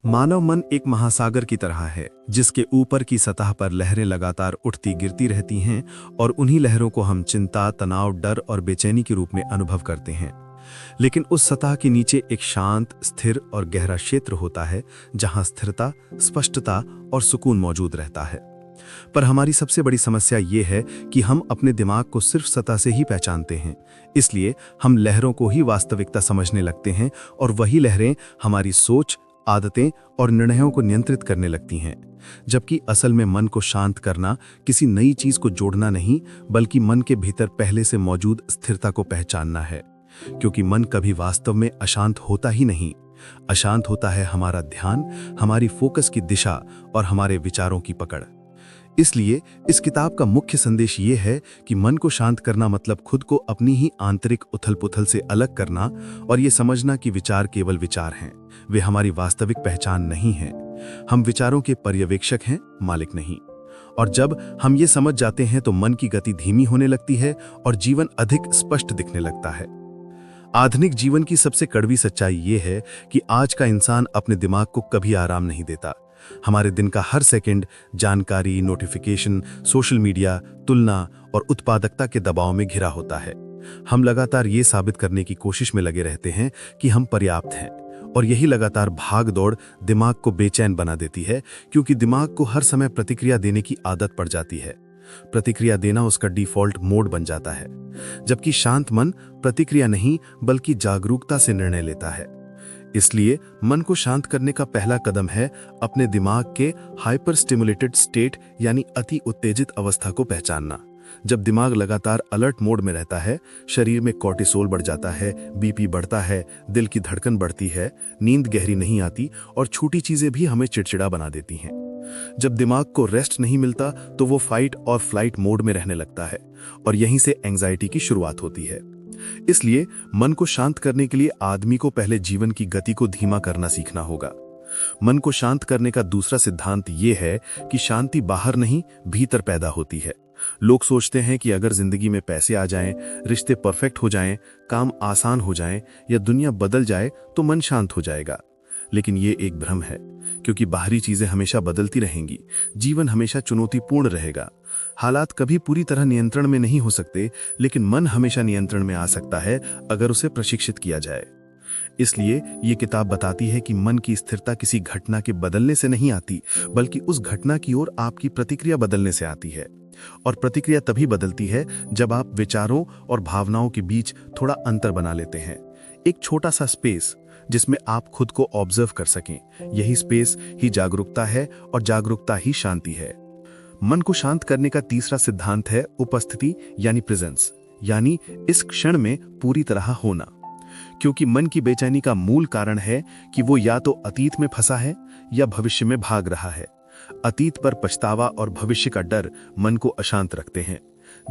मानव मन एक महासागर की तरह है जिसके ऊपर की सतह पर लहरें लगातार उठती गिरती रहती हैं और उन्हीं लहरों को हम चिंता, तनाव, डर और बेचैनी के रूप में अनुभव करते हैं। लेकिन उस सतह के नीचे एक शांत, स्थिर और गहरा क्षेत्र होता है जहां स्थिरता, स्पष्टता और सुकून मौजूद रहता है। पर हमारी सबसे बड़ी समस्या ये है कि हम अपने दिमाग को सिर्फ सतह से ही पहचानते हैं। इसलिए हम लहरों को ही वास्तविकता समझने लगते हैं और वही लहरें हमारी सोच, आदतें और निर्णयों को नियंत्रित करने लगती हैं। जबकि असल में मन को शांत करना किसी नई चीज को जोड़ना नहीं, बल्कि मन के भीतर पहले से मौजूद स्थिरता को पहचानना है। क्योंकि मन कभी वास्तव में अशांत होता ही नहीं। अशांत होता है हमारा ध्यान, हमारी फोकस की दिशा और हमारे विचारों की पकड़। इसलिए इस किताब का मुख्य संदेश ये है कि मन को शांत करना मतलब खुद को अपनी ही आंतरिक उथल-पुथल से अलग करना और ये समझना कि विचार केवल विचार हैं, वे हमारी वास्तविक पहचान नहीं हैं। हम विचारों के पर्यवेक्षक हैं, मालिक नहीं। और जब हम ये समझ जाते हैं तो मन की गति धीमी होने लगती है और जीवन अधिक स्पष्ट दिखने लगता है। आधुनिक जीवन की सबसे कड़वी सच्चाई ये है कि आज का इंसान अपने दिमाग को कभी आराम नहीं देता। हमारे दिन का हर सेकंड जानकारी, नोटिफिकेशन, सोशल मीडिया, तुलना और उत्पादकता के दबाव में घिरा होता है। हम लगातार ये साबित करने की कोशिश में लगे रहते हैं कि हम पर्याप्त हैं, और यही लगातार भाग दौड़ दिमाग को बेचैन बना देती है, क्योंकि दिमाग को हर समय प्रतिक्रिया देने की आदत पड़ जाती है। प्रतिक्रिया देना उसका डिफॉल्ट मोड बन जाता है। जबकि शांत मन प्रतिक्रिया नहीं बल्कि जागरूकता से निर्णय लेता है। इसलिए मन को शांत करने का पहला कदम है अपने दिमाग के हाइपर स्टिमुलेटेड स्टेट यानी अति उत्तेजित अवस्था को पहचानना। जब दिमाग लगातार अलर्ट मोड में रहता है, शरीर में कॉर्टिसोल बढ़ जाता है, बीपी बढ़ता है, दिल की धड़कन बढ़ती है, नींद गहरी नहीं आती और छोटी चीजें भी हमें चिड़चिड़ा बना देती हैं। जब दिमाग को रेस्ट नहीं मिलता तो वो फाइट और फ्लाइट मोड में रहने लगता है और यहीं से एंजाइटी की शुरुआत होती है। इसलिए मन को शांत करने के लिए आदमी को पहले जीवन की गति को धीमा करना सीखना होगा। मन को शांत करने का दूसरा सिद्धांत ये है कि शांति बाहर नहीं, भीतर पैदा होती है। लोग सोचते हैं कि अगर जिंदगी में पैसे आ जाएं, रिश्ते परफेक्ट हो जाएं, काम आसान हो जाएं या दुनिया बदल जाए तो मन शांत हो जाएगा। लेकिन ये एक भ्रम है, क्योंकि बाहरी चीजें हमेशा बदलती रहेंगी, जीवन हमेशा चुनौतीपूर्ण रहेगा। हालात कभी पूरी तरह नियंत्रण में नहीं हो सकते, लेकिन मन हमेशा नियंत्रण में आ सकता है अगर उसे प्रशिक्षित किया जाए। इसलिए ये किताब बताती है कि मन की स्थिरता किसी घटना के बदलने से नहीं आती, बल्कि उस घटना की ओर आपकी प्रतिक्रिया बदलने से आती है। और प्रतिक्रिया तभी बदलती है जब आप विचारों और भावनाओं के बीच थोड़ा अंतर बना लेते हैं। एक छोटा सा स्पेस जिसमें आप खुद को ऑब्जर्व कर सकें। यही स्पेस ही जागरूकता है और जागरूकता ही शांति है। मन को शांत करने का तीसरा सिद्धांत है उपस्थिति यानी प्रेजेंस, यानी इस क्षण में पूरी तरह होना। क्योंकि मन की बेचैनी का मूल कारण है कि वो या तो अतीत में फंसा है या भविष्य में भाग रहा है। अतीत पर पछतावा और भविष्य का डर मन को अशांत रखते हैं,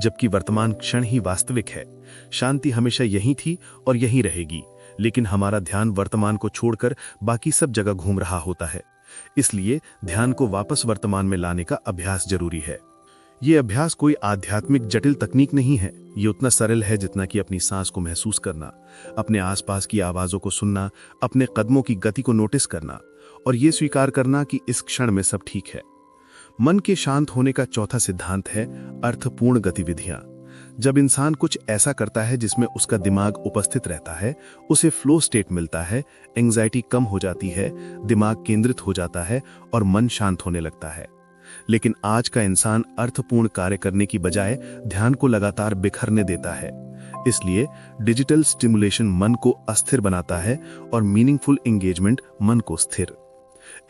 जबकि वर्तमान क्षण ही वास्तविक है। शांति हमेशा यही थी और यही रहेगी, लेकिन हमारा ध्यान वर्तमान को छोड़कर बाकी सब जगह घूम रहा होता है। इसलिए ध्यान को वापस वर्तमान में लाने का अभ्यास जरूरी है। ये अभ्यास कोई आध्यात्मिक जटिल तकनीक नहीं है। ये उतना सरल है जितना कि अपनी सांस को महसूस करना, अपने आसपास की आवाजों को सुनना, अपने कदमों की गति को नोटिस करना और ये स्वीकार करना कि इस क्षण में सब ठीक है। मन के शांत होने का चौथा सिद्धांत है अर्थपूर्ण गतिविधियां। जब इंसान कुछ ऐसा करता है जिसमें उसका दिमाग उपस्थित रहता है, उसे फ्लो स्टेट मिलता है, एंजाइटी कम हो जाती है, दिमाग केंद्रित हो जाता है और मन शांत होने लगता है। लेकिन आज का इंसान अर्थपूर्ण कार्य करने की बजाय ध्यान को लगातार बिखरने देता है। इसलिए डिजिटल स्टिमुलेशन मन को अस्थिर बनाता है और मीनिंगफुल एंगेजमेंट मन को स्थिर।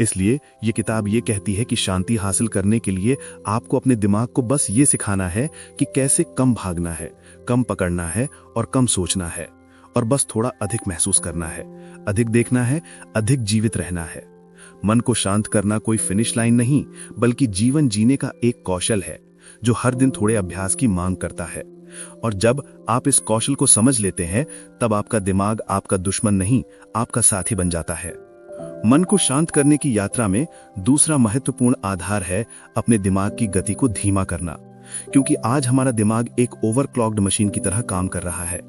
इसलिए ये किताब ये कहती है कि शांति हासिल करने के लिए आपको अपने दिमाग को बस ये सिखाना है कि कैसे कम भागना है, कम पकड़ना है और कम सोचना है, और बस थोड़ा अधिक महसूस करना है, अधिक देखना है, अधिक जीवित रहना है। मन को शांत करना कोई फिनिश लाइन नहीं, बल्कि जीवन जीने का एक कौशल है जो हर दिन थोड़े अभ्यास की मांग करता है। और जब आप इस कौशल को समझ लेते हैं, तब आपका दिमाग आपका दुश्मन नहीं, आपका साथी बन जाता है। मन को शांत करने की यात्रा में दूसरा महत्वपूर्ण आधार है अपने दिमाग की गति को धीमा करना। क्योंकि आज हमारा दिमाग एक ओवरक्लॉक्ड मशीन की तरह काम कर रहा है,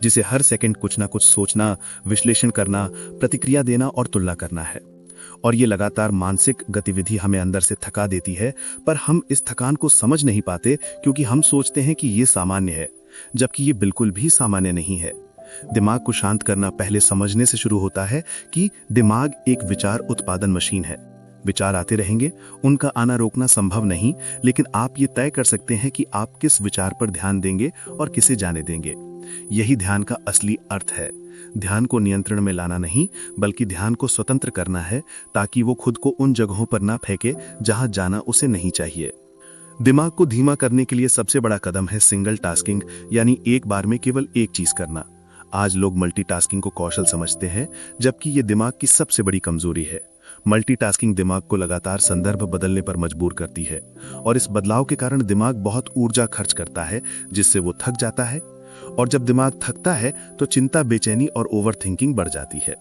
जिसे हर सेकंड कुछ ना कुछ सोचना, विश्लेषण करना, प्रतिक्रिया देना और तुलना करना है। और ये लगातार मानसिक गतिविधि हमें अंदर से थका देती है, पर हम इस थकान को समझ नहीं पाते क्योंकि हम सोचते हैं कि ये सामान्य है, जबकि ये बिल्कुल भी सामान्य नहीं है। दिमाग को शांत करना पहले समझने से शुरू होता है कि दिमाग एक विचार उत्पादन मशीन है। विचार आते रहेंगे, उनका आना रोकना संभव नहीं, लेकिन आप ये तय कर सकते हैं कि आप किस विचार पर ध्यान देंगे और किसे जाने देंगे। यही ध्यान का असली अर्थ है। ध्यान को नियंत्रण में लाना नहीं, बल्कि ध्यान को स्वतंत्र करना है, ताकि वो खुद को उन जगहों पर ना फेंके जहां जाना उसे नहीं चाहिए। दिमाग को धीमा करने के लिए सबसे बड़ा कदम है सिंगल टास्किंग, यानी एक बार में केवल एक चीज करना। आज लोग मल्टीटास्किंग को कौशल समझते हैं, जबकि ये दिमाग की सबसे बड़ी कमजोरी है। मल्टीटास्किंग दिमाग को लगातार संदर्भ बदलने पर मजबूर करती है, और इस बदलाव के कारण दिमाग बहुत ऊर्जा खर्च करता है, जिससे वो थक जाता है। और जब दिमाग थकता है तो चिंता, बेचैनी और ओवरथिंकिंग बढ़ जाती है।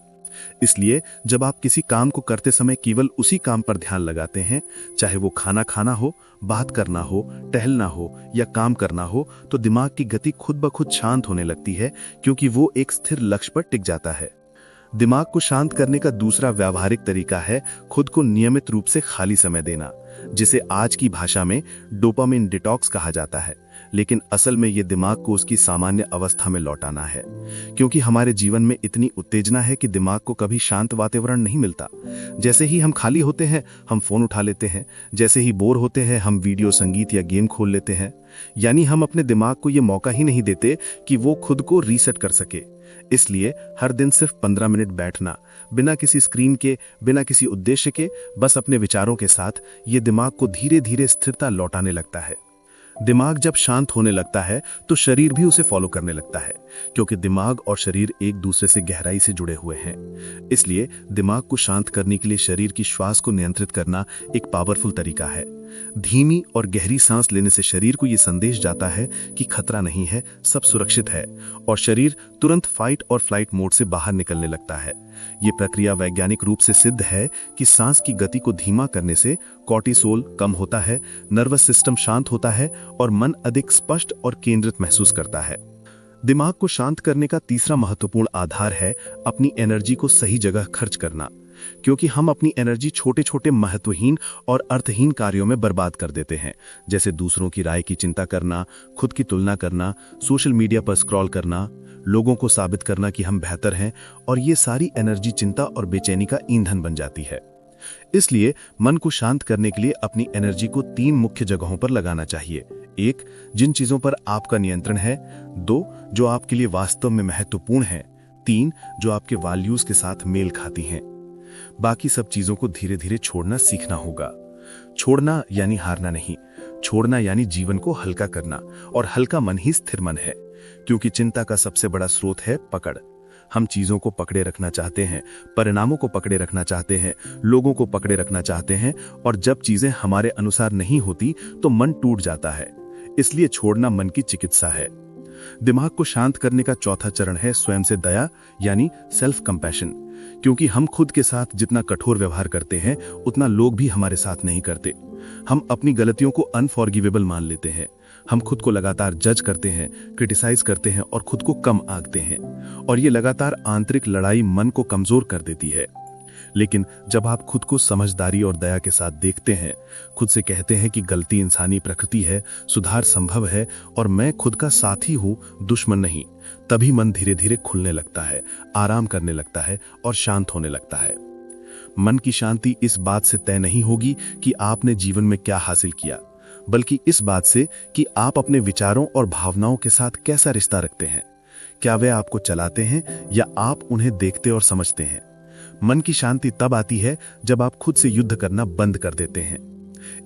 इसलिए जब आप किसी काम को करते समय केवल उसी काम पर ध्यान लगाते हैं, चाहे वो खाना खाना हो, बात करना हो, टहलना हो या काम करना हो, तो दिमाग की गति खुद ब खुद शांत होने लगती है, क्योंकि वो एक स्थिर लक्ष्य पर टिक जाता है। दिमाग को शांत करने का दूसरा व्यावहारिक तरीका है खुद को नियमित रूप से खाली समय देना, जिसे आज की भाषा में डोपामिन डिटॉक्स कहा जाता है। लेकिन असल में ये दिमाग को उसकी सामान्य अवस्था में लौटाना है, क्योंकि हमारे जीवन में इतनी उत्तेजना है कि दिमाग को कभी शांत वातावरण नहीं मिलता। जैसे ही हम खाली होते हैं, हम फोन उठा लेते हैं। जैसे ही बोर होते हैं, हम वीडियो, संगीत या गेम खोल लेते हैं। यानी हम अपने दिमाग को ये मौका ही नहीं देते कि वो खुद को रीसेट कर सके। इसलिए हर दिन सिर्फ 15 मिनट बैठना, बिना किसी स्क्रीन के, बिना किसी उद्देश्य के, बस अपने विचारों के साथ, ये दिमाग को धीरे धीरे स्थिरता लौटाने लगता है। दिमाग जब शांत होने लगता है तो शरीर भी उसे फॉलो करने लगता है, क्योंकि दिमाग और शरीर एक दूसरे से गहराई से जुड़े हुए हैं। इसलिए दिमाग को शांत करने के लिए शरीर की श्वास को नियंत्रित करना एक पावरफुल तरीका है। धीमी और गहरी सांस लेने से शरीर को यह संदेश जाता है कि खतरा नहीं है, सब सुरक्षित है, और शरीर तुरंत फाइट और फ्लाइट मोड से बाहर निकलने लगता है। ये प्रक्रिया वैज्ञानिक रूप से सिद्ध है कि सांस की गति को धीमा करने से कॉर्टिसोल कम होता है, नर्वस सिस्टम शांत होता है और मन अधिक स्पष्ट और केंद्रित महसूस करता है। दिमाग को शांत करने का तीसरा महत्वपूर्ण आधार है अपनी एनर्जी को सही जगह खर्च करना, क्योंकि हम अपनी एनर्जी छोटे छोटे महत्वहीन और अर्थहीन कार्यों में बर्बाद कर देते हैं, जैसे दूसरों की राय की चिंता करना, खुद की तुलना करना, सोशल मीडिया पर स्क्रॉल करना, लोगों को साबित करना कि हम बेहतर हैं, और ये सारी एनर्जी चिंता और बेचैनी का ईंधन बन जाती है। इसलिए मन को शांत करने के लिए अपनी एनर्जी को 3 मुख्य जगहों पर लगाना चाहिए। 1, जिन चीजों पर आपका नियंत्रण है। 2, जो आपके लिए वास्तव में महत्वपूर्ण है। 3, जो आपके वैल्यूज के साथ मेल खाती हैं। बाकी सब चीजों को धीरे धीरे छोड़ना सीखना होगा। छोड़ना यानी हारना नहीं, छोड़ना यानी जीवन को हल्का करना, और हल्का मन ही स्थिर मन है, क्योंकि चिंता का सबसे बड़ा स्रोत है पकड़। हम चीजों को पकड़े रखना चाहते हैं, परिणामों को पकड़े रखना चाहते हैं, लोगों को पकड़े रखना चाहते हैं, और जब चीजें हमारे अनुसार नहीं होती तो मन टूट जाता है। इसलिए छोड़ना मन की चिकित्सा है। दिमाग को शांत करने का चौथा चरण है स्वयं से दया, यानी सेल्फ कंपैशन, क्योंकि हम खुद के साथ जितना कठोर व्यवहार करते हैं, उतना लोग भी हमारे साथ नहीं करते। हम अपनी गलतियों को अनफॉरगिवेबल मान लेते हैं। हम खुद को लगातार जज करते हैं, क्रिटिसाइज करते हैं और खुद को कम आंकते हैं, और ये लगातार आंतरिक लड़ाई मन को कमजोर कर देती है। लेकिन जब आप खुद को समझदारी और दया के साथ देखते हैं, खुद से कहते हैं कि गलती इंसानी प्रकृति है, सुधार संभव है, और मैं खुद का साथी हूं, दुश्मन नहीं, तभी मन धीरे धीरे खुलने लगता है, आराम करने लगता है और शांत होने लगता है। मन की शांति इस बात से तय नहीं होगी कि आपने जीवन में क्या हासिल किया, बल्कि इस बात से कि आप अपने विचारों और भावनाओं के साथ कैसा रिश्ता रखते हैं। क्या वे आपको चलाते हैं या आप उन्हें देखते और समझते हैं। मन की शांति तब आती है जब आप खुद से युद्ध करना बंद कर देते हैं।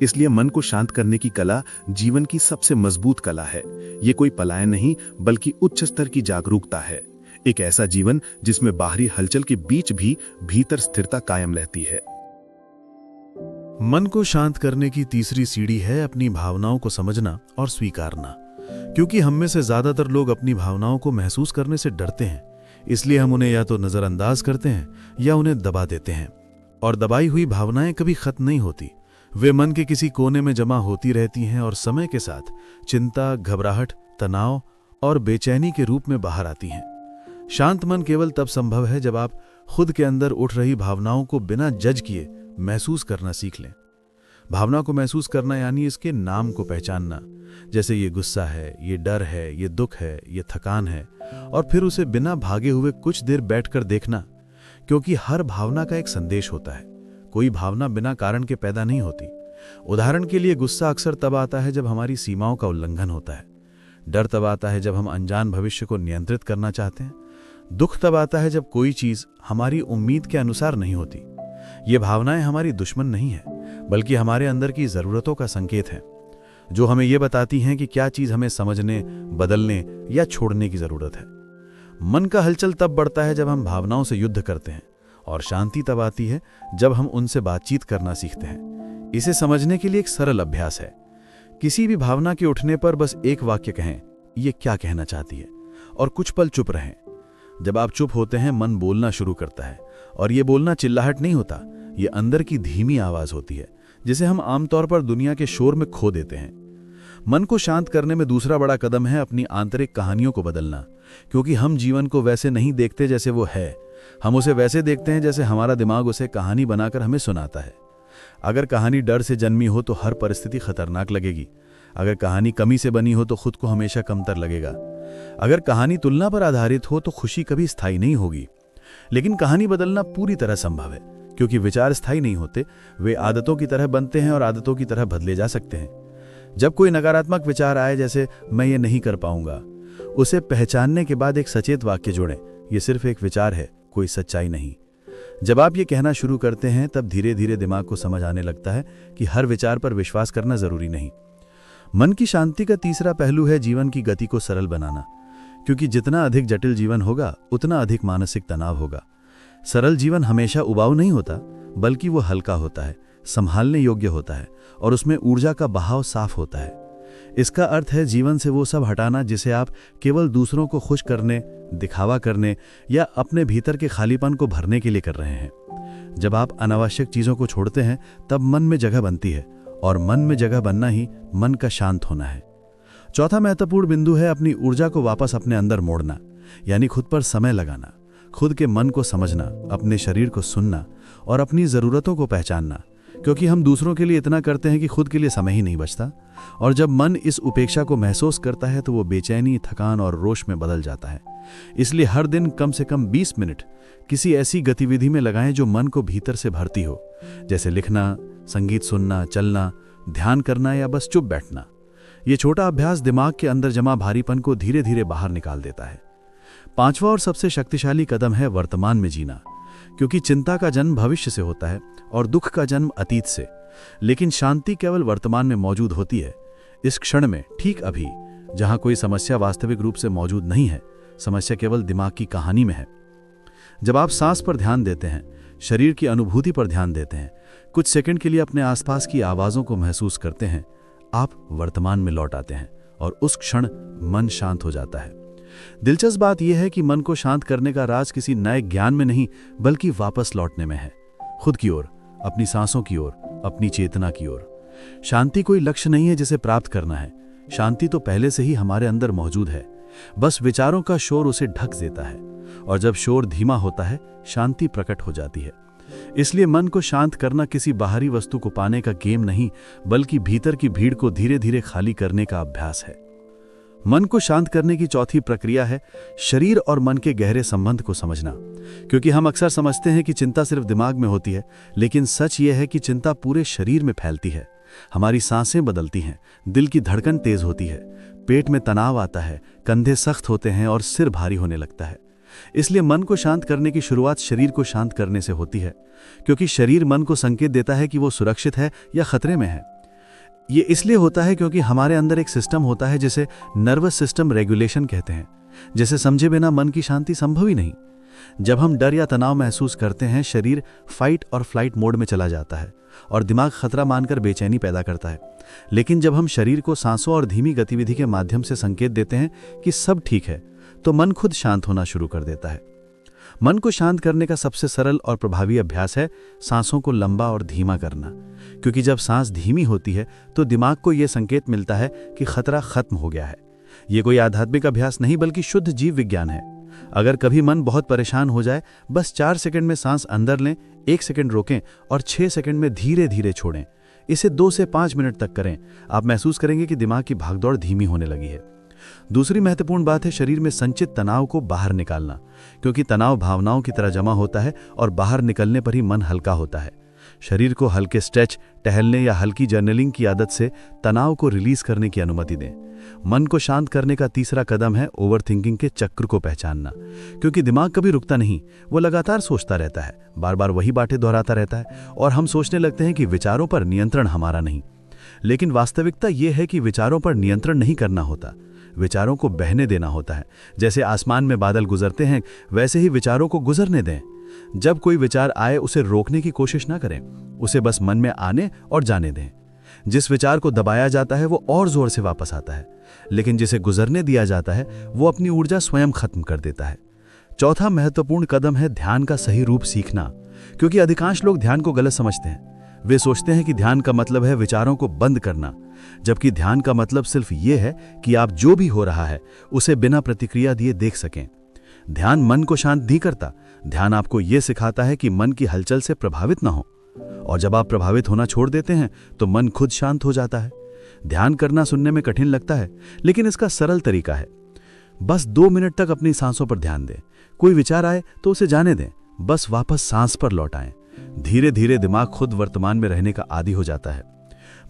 इसलिए मन को शांत करने की कला जीवन की सबसे मजबूत कला है। ये कोई पलायन नहीं, बल्कि उच्च स्तर की जागरूकता है। एक ऐसा जीवन जिसमें बाहरी हलचल के बीच भी भीतर स्थिरता कायम रहती है। मन को शांत करने की तीसरी सीढ़ी है अपनी भावनाओं को समझना और स्वीकारना, क्योंकि हम में से ज्यादातर लोग अपनी भावनाओं को महसूस करने से डरते हैं। इसलिए हम उन्हें या तो नजरअंदाज करते हैं या उन्हें दबा देते हैं, और दबाई हुई भावनाएं कभी खत्म नहीं होती। वे मन के किसी कोने में जमा होती रहती हैं और समय के साथ चिंता, घबराहट, तनाव और बेचैनी के रूप में बाहर आती हैं। शांत मन केवल तब संभव है जब आप खुद के अंदर उठ रही भावनाओं को बिना जज किए महसूस करना सीख लें। भावना को महसूस करना यानी इसके नाम को पहचानना, जैसे ये गुस्सा है, ये डर है, ये दुख है, ये थकान है, और फिर उसे बिना भागे हुए कुछ देर बैठकर देखना, क्योंकि हर भावना का एक संदेश होता है। कोई भावना बिना कारण के पैदा नहीं होती। उदाहरण के लिए गुस्सा अक्सर तब आता है जब हमारी सीमाओं का उल्लंघन होता है। डर तब आता है जब हम अनजान भविष्य को नियंत्रित करना चाहते हैं। दुख तब आता है जब कोई चीज हमारी उम्मीद के अनुसार नहीं होती। ये भावनाएं हमारी दुश्मन नहीं है, बल्कि हमारे अंदर की जरूरतों का संकेत है, जो हमें यह बताती हैं कि क्या चीज हमें समझने, बदलने या छोड़ने की जरूरत है। मन का हलचल तब बढ़ता है जब हम भावनाओं से युद्ध करते हैं, और शांति तब आती है जब हम उनसे बातचीत करना सीखते हैं। इसे समझने के लिए एक सरल अभ्यास है। किसी भी भावना के उठने पर बस एक वाक्य कहें, ये क्या कहना चाहती है, और कुछ पल चुप रहें। जब आप चुप होते हैं, मन बोलना शुरू करता है, और ये बोलना चिल्लाहट नहीं होता, ये अंदर की धीमी आवाज होती है, जिसे हम आमतौर पर दुनिया के शोर में खो देते हैं। मन को शांत करने में दूसरा बड़ा कदम है अपनी आंतरिक कहानियों को बदलना, क्योंकि हम जीवन को वैसे नहीं देखते जैसे वो है, हम उसे वैसे देखते हैं जैसे हमारा दिमाग उसे कहानी बनाकर हमें सुनाता है। अगर कहानी डर से जन्मी हो तो हर परिस्थिति खतरनाक लगेगी। अगर कहानी कमी से बनी हो तो खुद को हमेशा कमतर लगेगा। अगर कहानी तुलना पर आधारित हो तो खुशी कभी स्थायी नहीं होगी। लेकिन कहानी बदलना पूरी तरह संभव है, क्योंकि विचार स्थायी नहीं होते, वे आदतों की तरह बनते हैं और आदतों की तरह बदले जा सकते हैं। जब कोई नकारात्मक विचार आए, जैसे मैं ये नहीं कर पाऊंगा, उसे पहचानने के बाद एक सचेत वाक्य जोड़ें, ये सिर्फ एक विचार है, कोई सच्चाई नहीं। जब आप ये कहना शुरू करते हैं, तब धीरे धीरे दिमाग को समझ आने लगता है कि हर विचार पर विश्वास करना जरूरी नहीं। मन की शांति का तीसरा पहलू है जीवन की गति को सरल बनाना, क्योंकि जितना अधिक जटिल जीवन होगा, उतना अधिक मानसिक तनाव होगा। सरल जीवन हमेशा उबाऊ नहीं होता, बल्कि वो हल्का होता है, संभालने योग्य होता है, और उसमें ऊर्जा का बहाव साफ होता है। इसका अर्थ है जीवन से वो सब हटाना जिसे आप केवल दूसरों को खुश करने, दिखावा करने या अपने भीतर के खालीपन को भरने के लिए कर रहे हैं। जब आप अनावश्यक चीजों को छोड़ते हैं, तब मन में जगह बनती है, और मन में जगह बनना ही मन का शांत होना है। चौथा महत्वपूर्ण बिंदु है अपनी ऊर्जा को वापस अपने अंदर मोड़ना, यानी खुद पर समय लगाना, खुद के मन को समझना, अपने शरीर को सुनना और अपनी जरूरतों को पहचानना, क्योंकि हम दूसरों के लिए इतना करते हैं कि खुद के लिए समय ही नहीं बचता। और जब मन इस उपेक्षा को महसूस करता है तो वो बेचैनी, थकान और रोष में बदल जाता है। इसलिए हर दिन कम से कम 20 मिनट किसी ऐसी गतिविधि में लगाएं जो मन को भीतर से भरती हो, जैसे लिखना, संगीत सुनना, चलना, ध्यान करना या बस चुप बैठना। ये छोटा अभ्यास दिमाग के अंदर जमा भारीपन को धीरे धीरे बाहर निकाल देता है। पांचवा और सबसे शक्तिशाली कदम है वर्तमान में जीना, क्योंकि चिंता का जन्म भविष्य से होता है और दुख का जन्म अतीत से, लेकिन शांति केवल वर्तमान में मौजूद होती है, इस क्षण में, ठीक अभी, जहां कोई समस्या वास्तविक रूप से मौजूद नहीं है। समस्या केवल दिमाग की कहानी में है। जब आप सांस पर ध्यान देते हैं, शरीर की अनुभूति पर ध्यान देते हैं, कुछ सेकंड के लिए अपने आसपास की आवाजों को महसूस करते हैं, आप वर्तमान में लौट आते हैं और उस क्षण मन शांत हो जाता है। दिलचस्प बात यह है कि मन को शांत करने का राज किसी नए ज्ञान में नहीं, बल्कि वापस लौटने में है, खुद की ओर, अपनी सांसों की ओर, अपनी चेतना की ओर। शांति कोई लक्ष्य नहीं है जिसे प्राप्त करना है। शांति तो पहले से ही हमारे अंदर मौजूद है, बस विचारों का शोर उसे ढक देता है, और जब शोर धीमा होता है, शांति प्रकट हो जाती है। इसलिए मन को शांत करना किसी बाहरी वस्तु को पाने का गेम नहीं, बल्कि भीतर की भीड़ को धीरे धीरे खाली करने का अभ्यास है। मन को शांत करने की चौथी प्रक्रिया है शरीर और मन के गहरे संबंध को समझना, क्योंकि हम अक्सर समझते हैं कि चिंता सिर्फ दिमाग में होती है, लेकिन सच यह है कि चिंता पूरे शरीर में फैलती है। हमारी सांसें बदलती हैं, दिल की धड़कन तेज होती है, पेट में तनाव आता है, कंधे सख्त होते हैं और सिर भारी होने लगता है। इसलिए मन को शांत करने की शुरुआत शरीर को शांत करने से होती है, क्योंकि शरीर मन को संकेत देता है कि वो सुरक्षित है या खतरे में है। ये इसलिए होता है क्योंकि हमारे अंदर एक सिस्टम होता है जिसे नर्वस सिस्टम रेगुलेशन कहते हैं, जिसे समझे बिना मन की शांति संभव ही नहीं। जब हम डर या तनाव महसूस करते हैं, शरीर फाइट और फ्लाइट मोड में चला जाता है और दिमाग खतरा मानकर बेचैनी पैदा करता है। लेकिन जब हम शरीर को सांसों और धीमी गतिविधि के माध्यम से संकेत देते हैं कि सब ठीक है, तो मन खुद शांत होना शुरू कर देता है। मन को शांत करने का सबसे सरल और प्रभावी अभ्यास है सांसों को लंबा और धीमा करना, क्योंकि जब सांस धीमी होती है तो दिमाग को यह संकेत मिलता है कि खतरा खत्म हो गया है। यह कोई आध्यात्मिक अभ्यास नहीं, बल्कि शुद्ध जीव विज्ञान है। अगर कभी मन बहुत परेशान हो जाए, बस 4 सेकंड में सांस अंदर लें, 1 सेकंड रोकें और 6 सेकंड में धीरे धीरे छोड़ें। इसे 2 से 5 मिनट तक करें। आप महसूस करेंगे कि दिमाग की भागदौड़ धीमी होने लगी है। दूसरी महत्वपूर्ण बात है शरीर में संचित तनाव को बाहर निकालना, क्योंकि तनाव भावनाओं की तरह जमा होता है और बाहर निकलने पर ही मन हल्का होता है। शरीर को हल्के स्ट्रेच, टहलने या हल्की जर्नलिंग की आदत से तनाव को रिलीज करने की अनुमति दें। मन को शांत करने का तीसरा कदम है ओवरथिंकिंग के चक्र को पहचानना, क्योंकि दिमाग कभी रुकता नहीं, वो लगातार सोचता रहता है, बार बार वही बातें दोहराता रहता है और हम सोचने लगते हैं कि विचारों पर नियंत्रण हमारा नहीं। लेकिन वास्तविकता यह है कि विचारों पर नियंत्रण नहीं करना होता, विचारों को बहने देना होता है। जैसे आसमान में बादल गुजरते हैं, वैसे ही विचारों को गुजरने दें। जब कोई विचार आए उसे रोकने की कोशिश ना करें, उसे बस मन में आने और जाने दें। जिस विचार को दबाया जाता है वो और जोर से वापस आता है, लेकिन जिसे गुजरने दिया जाता है वो अपनी ऊर्जा स्वयं खत्म कर देता है। चौथा महत्वपूर्ण कदम है ध्यान का सही रूप सीखना, क्योंकि अधिकांश लोग ध्यान को गलत समझते हैं। वे सोचते हैं कि ध्यान का मतलब है विचारों को बंद करना, जबकि ध्यान का मतलब सिर्फ ये है कि आप जो भी हो रहा है उसे बिना प्रतिक्रिया दिए देख सकें। ध्यान मन को शांत नहीं करता, ध्यान आपको यह सिखाता है कि मन की हलचल से प्रभावित ना हो, और जब आप प्रभावित होना छोड़ देते हैं तो मन खुद शांत हो जाता है। ध्यान करना सुनने में कठिन लगता है, लेकिन इसका सरल तरीका है। बस 2 मिनट तक अपनी सांसों पर ध्यान दें। कोई विचार आए तो उसे जाने दें, बस वापस सांस पर लौट आएं। धीरे धीरे दिमाग खुद वर्तमान में रहने का आदी हो जाता है।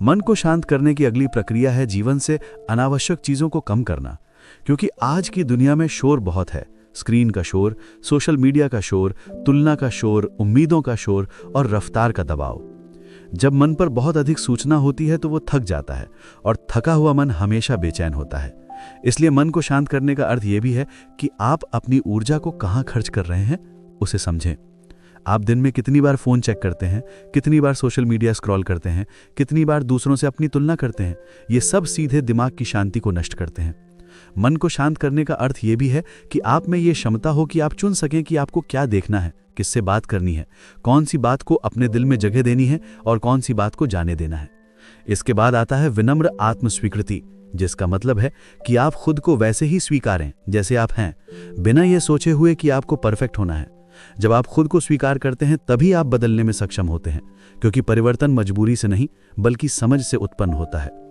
मन को शांत करने की अगली प्रक्रिया है जीवन से अनावश्यक चीजों को कम करना, क्योंकि आज की दुनिया में शोर बहुत है। स्क्रीन का शोर, सोशल मीडिया का शोर, तुलना का शोर, उम्मीदों का शोर और रफ्तार का दबाव। जब मन पर बहुत अधिक सूचना होती है तो वो थक जाता है, और थका हुआ मन हमेशा बेचैन होता है। इसलिए मन को शांत करने का अर्थ ये भी है कि आप अपनी ऊर्जा को कहाँ खर्च कर रहे हैं उसे समझें। आप दिन में कितनी बार फोन चेक करते हैं, कितनी बार सोशल मीडिया स्क्रॉल करते हैं, कितनी बार दूसरों से अपनी तुलना करते हैं, ये सब सीधे दिमाग की शांति को नष्ट करते हैं। मन को शांत करने का अर्थ ये भी है कि आप में ये क्षमता हो कि आप चुन सकें कि आपको क्या देखना है, किससे बात करनी है, कौन सी बात को अपने दिल में जगह देनी है और कौन सी बात को जाने देना है। इसके बाद आता है विनम्र आत्मस्वीकृति, जिसका मतलब है कि आप खुद को वैसे ही स्वीकारें जैसे आप हैं, बिना ये सोचे हुए कि आपको परफेक्ट होना है। जब आप खुद को स्वीकार करते हैं तभी आप बदलने में सक्षम होते हैं, क्योंकि परिवर्तन मजबूरी से नहीं बल्कि समझ से उत्पन्न होता है।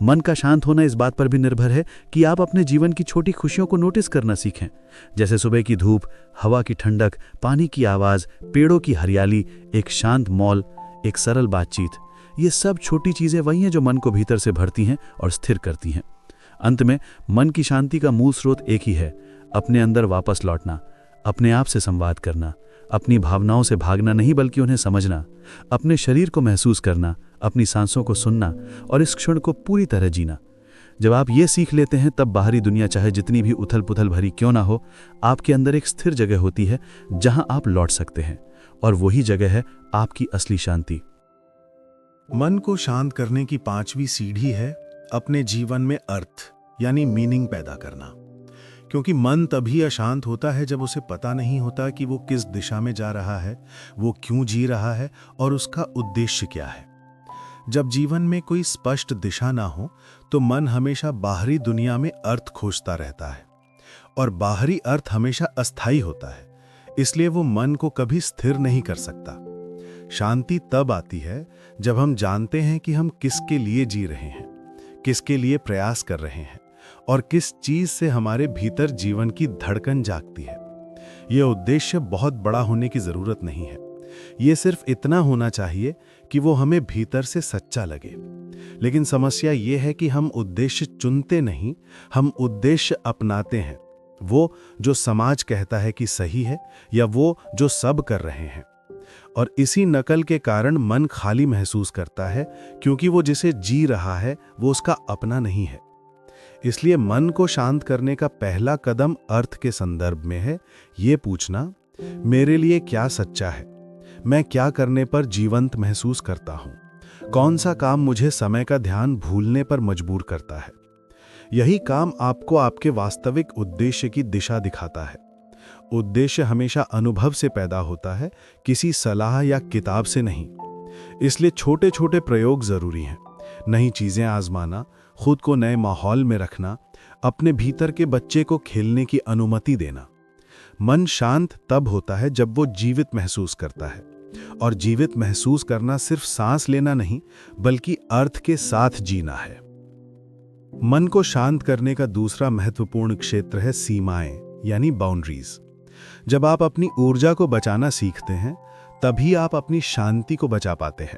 मन का शांत होना इस बात पर भी निर्भर है कि आप अपने जीवन की छोटी खुशियों को नोटिस करना सीखें, जैसे सुबह की धूप, हवा की ठंडक, पानी की आवाज, पेड़ों की हरियाली, एक शांत मॉल, एक सरल बातचीत। ये सब छोटी चीजें वही हैं जो मन को भीतर से भरती हैं और स्थिर करती हैं। अंत में मन की शांति का मूल स्रोत एक ही है, अपने अंदर वापस लौटना, अपने आप से संवाद करना, अपनी भावनाओं से भागना नहीं बल्कि उन्हें समझना, अपने शरीर को महसूस करना, अपनी सांसों को सुनना और इस क्षण को पूरी तरह जीना। जब आप ये सीख लेते हैं तब बाहरी दुनिया चाहे जितनी भी उथल पुथल भरी क्यों ना हो, आपके अंदर एक स्थिर जगह होती है जहां आप लौट सकते हैं, और वही जगह है आपकी असली शांति। मन को शांत करने की 5वीं सीढ़ी है अपने जीवन में अर्थ यानी मीनिंग पैदा करना, क्योंकि मन तभी अशांत होता है जब उसे पता नहीं होता कि वो किस दिशा में जा रहा है, वो क्यों जी रहा है और उसका उद्देश्य क्या है। जब जीवन में कोई स्पष्ट दिशा ना हो तो मन हमेशा बाहरी दुनिया में अर्थ खोजता रहता है, और बाहरी अर्थ हमेशा अस्थायी होता है, इसलिए वो मन को कभी स्थिर नहीं कर सकता। शांति तब आती है जब हम जानते हैं कि हम किसके लिए जी रहे हैं, किसके लिए प्रयास कर रहे हैं और किस चीज से हमारे भीतर जीवन की धड़कन जागती है। यह उद्देश्य बहुत बड़ा होने की जरूरत नहीं है, यह सिर्फ इतना होना चाहिए कि वो हमें भीतर से सच्चा लगे। लेकिन समस्या यह है कि हम उद्देश्य चुनते नहीं, हम उद्देश्य अपनाते हैं, वो जो समाज कहता है कि सही है या वो जो सब कर रहे हैं। और इसी नकल के कारण मन खाली महसूस करता है, क्योंकि वो जिसे जी रहा है वो उसका अपना नहीं है। इसलिए मन को शांत करने का पहला कदम अर्थ के संदर्भ में है ये पूछना, मेरे लिए क्या सच्चा है, मैं क्या करने पर जीवंत महसूस करता हूं, कौन सा काम मुझे समय का ध्यान भूलने पर मजबूर करता है। यही काम आपको आपके वास्तविक उद्देश्य की दिशा दिखाता है। उद्देश्य हमेशा अनुभव से पैदा होता है, किसी सलाह या किताब से नहीं। इसलिए छोटे छोटे प्रयोग जरूरी हैं, नई चीजें आजमाना, खुद को नए माहौल में रखना, अपने भीतर के बच्चे को खेलने की अनुमति देना। मन शांत तब होता है जब वो जीवित महसूस करता है, और जीवित महसूस करना सिर्फ सांस लेना नहीं बल्कि अर्थ के साथ जीना है। मन को शांत करने का दूसरा महत्वपूर्ण क्षेत्र है सीमाएं, यानी बाउंड्रीज। जब आप अपनी ऊर्जा को बचाना सीखते हैं तभी आप अपनी शांति को बचा पाते हैं।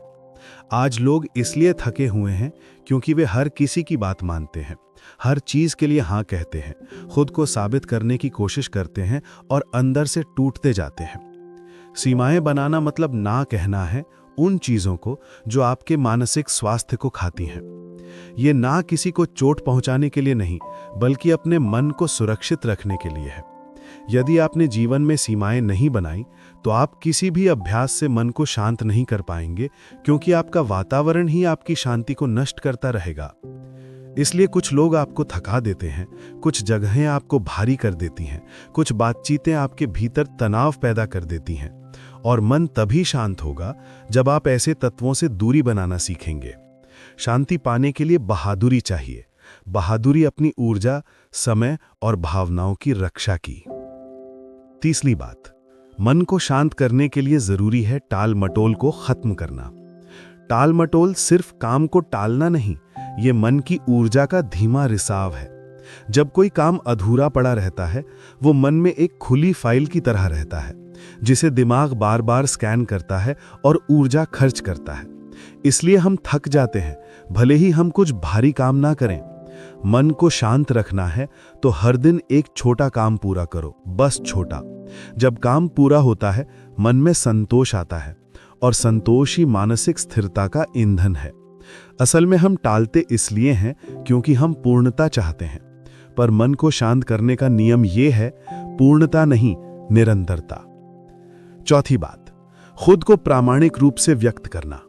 आज लोग इसलिए थके हुए हैं क्योंकि वे हर किसी की बात मानते हैं, हर चीज के लिए हाँ कहते हैं, खुद को साबित करने की कोशिश करते हैं और अंदर से टूटते जाते हैं। सीमाएं बनाना मतलब ना कहना है उन चीजों को जो आपके मानसिक स्वास्थ्य को खाती हैं। ये ना किसी को चोट पहुंचाने के लिए नहीं बल्कि अपने मन को सुरक्षित रखने के लिए है। यदि आपने जीवन में सीमाएं नहीं बनाई तो आप किसी भी अभ्यास से मन को शांत नहीं कर पाएंगे, क्योंकि आपका वातावरण ही आपकी शांति को नष्ट करता रहेगा। इसलिए कुछ लोग आपको थका देते हैं, कुछ जगहें आपको भारी कर देती हैं, कुछ बातचीतें आपके भीतर तनाव पैदा कर देती हैं, और मन तभी शांत होगा जब आप ऐसे तत्वों से दूरी बनाना सीखेंगे। शांति पाने के लिए बहादुरी चाहिए, बहादुरी अपनी ऊर्जा, समय और भावनाओं की रक्षा की। तीसरी बात, मन को शांत करने के लिए जरूरी है टाल मटोल को खत्म करना। टाल मटोल सिर्फ काम को टालना नहीं, ये मन की ऊर्जा का धीमा रिसाव है। जब कोई काम अधूरा पड़ा रहता है, वो मन में एक खुली फाइल की तरह रहता है जिसे दिमाग बार बार स्कैन करता है और ऊर्जा खर्च करता है। इसलिए हम थक जाते हैं, भले ही हम कुछ भारी काम ना करें। मन को शांत रखना है तो हर दिन एक छोटा काम पूरा करो, बस छोटा। जब काम पूरा होता है मन में संतोष आता है, और संतोष ही मानसिक स्थिरता का ईंधन है। असल में हम टालते इसलिए हैं क्योंकि हम पूर्णता चाहते हैं, पर मन को शांत करने का नियम यह है, पूर्णता नहीं, निरंतरता। चौथी बात, खुद को प्रामाणिक रूप से व्यक्त करना।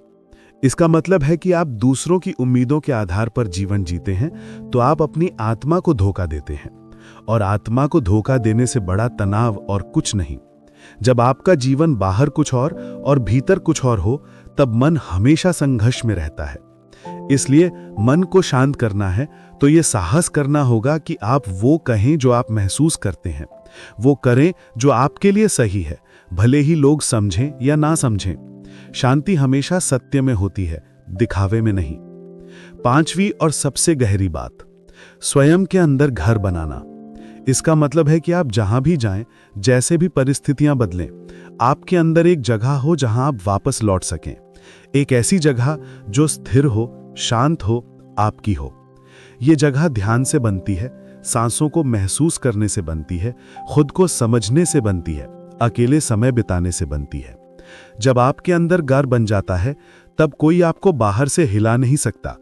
इसका मतलब है कि आप दूसरों की उम्मीदों के आधार पर जीवन जीते हैं तो आप अपनी आत्मा को धोखा देते हैं, और आत्मा को धोखा देने से बड़ा तनाव और कुछ नहीं। जब आपका जीवन बाहर कुछ और भीतर कुछ और हो, तब मन हमेशा संघर्ष में रहता है। इसलिए मन को शांत करना है तो यह साहस करना होगा कि आप वो कहें जो आप महसूस करते हैं, वो करें जो आपके लिए सही है, भले ही लोग समझें या ना समझें। शांति हमेशा सत्य में होती है, दिखावे में नहीं। पांचवी और सबसे गहरी बात, स्वयं के अंदर घर बनाना। इसका मतलब है कि आप जहां भी जाएं, जैसे भी परिस्थितियां बदलें, आपके अंदर एक जगह हो जहां आप वापस लौट सकें। एक ऐसी जगह जो स्थिर हो, शांत हो, आपकी हो। ये जगह ध्यान से बनती है, सांसों को महसूस करने से बनती है, खुद को समझने से बनती है, अकेले समय बिताने से बनती है। जब आपके अंदर घर बन जाता है तब कोई आपको बाहर से हिला नहीं सकता।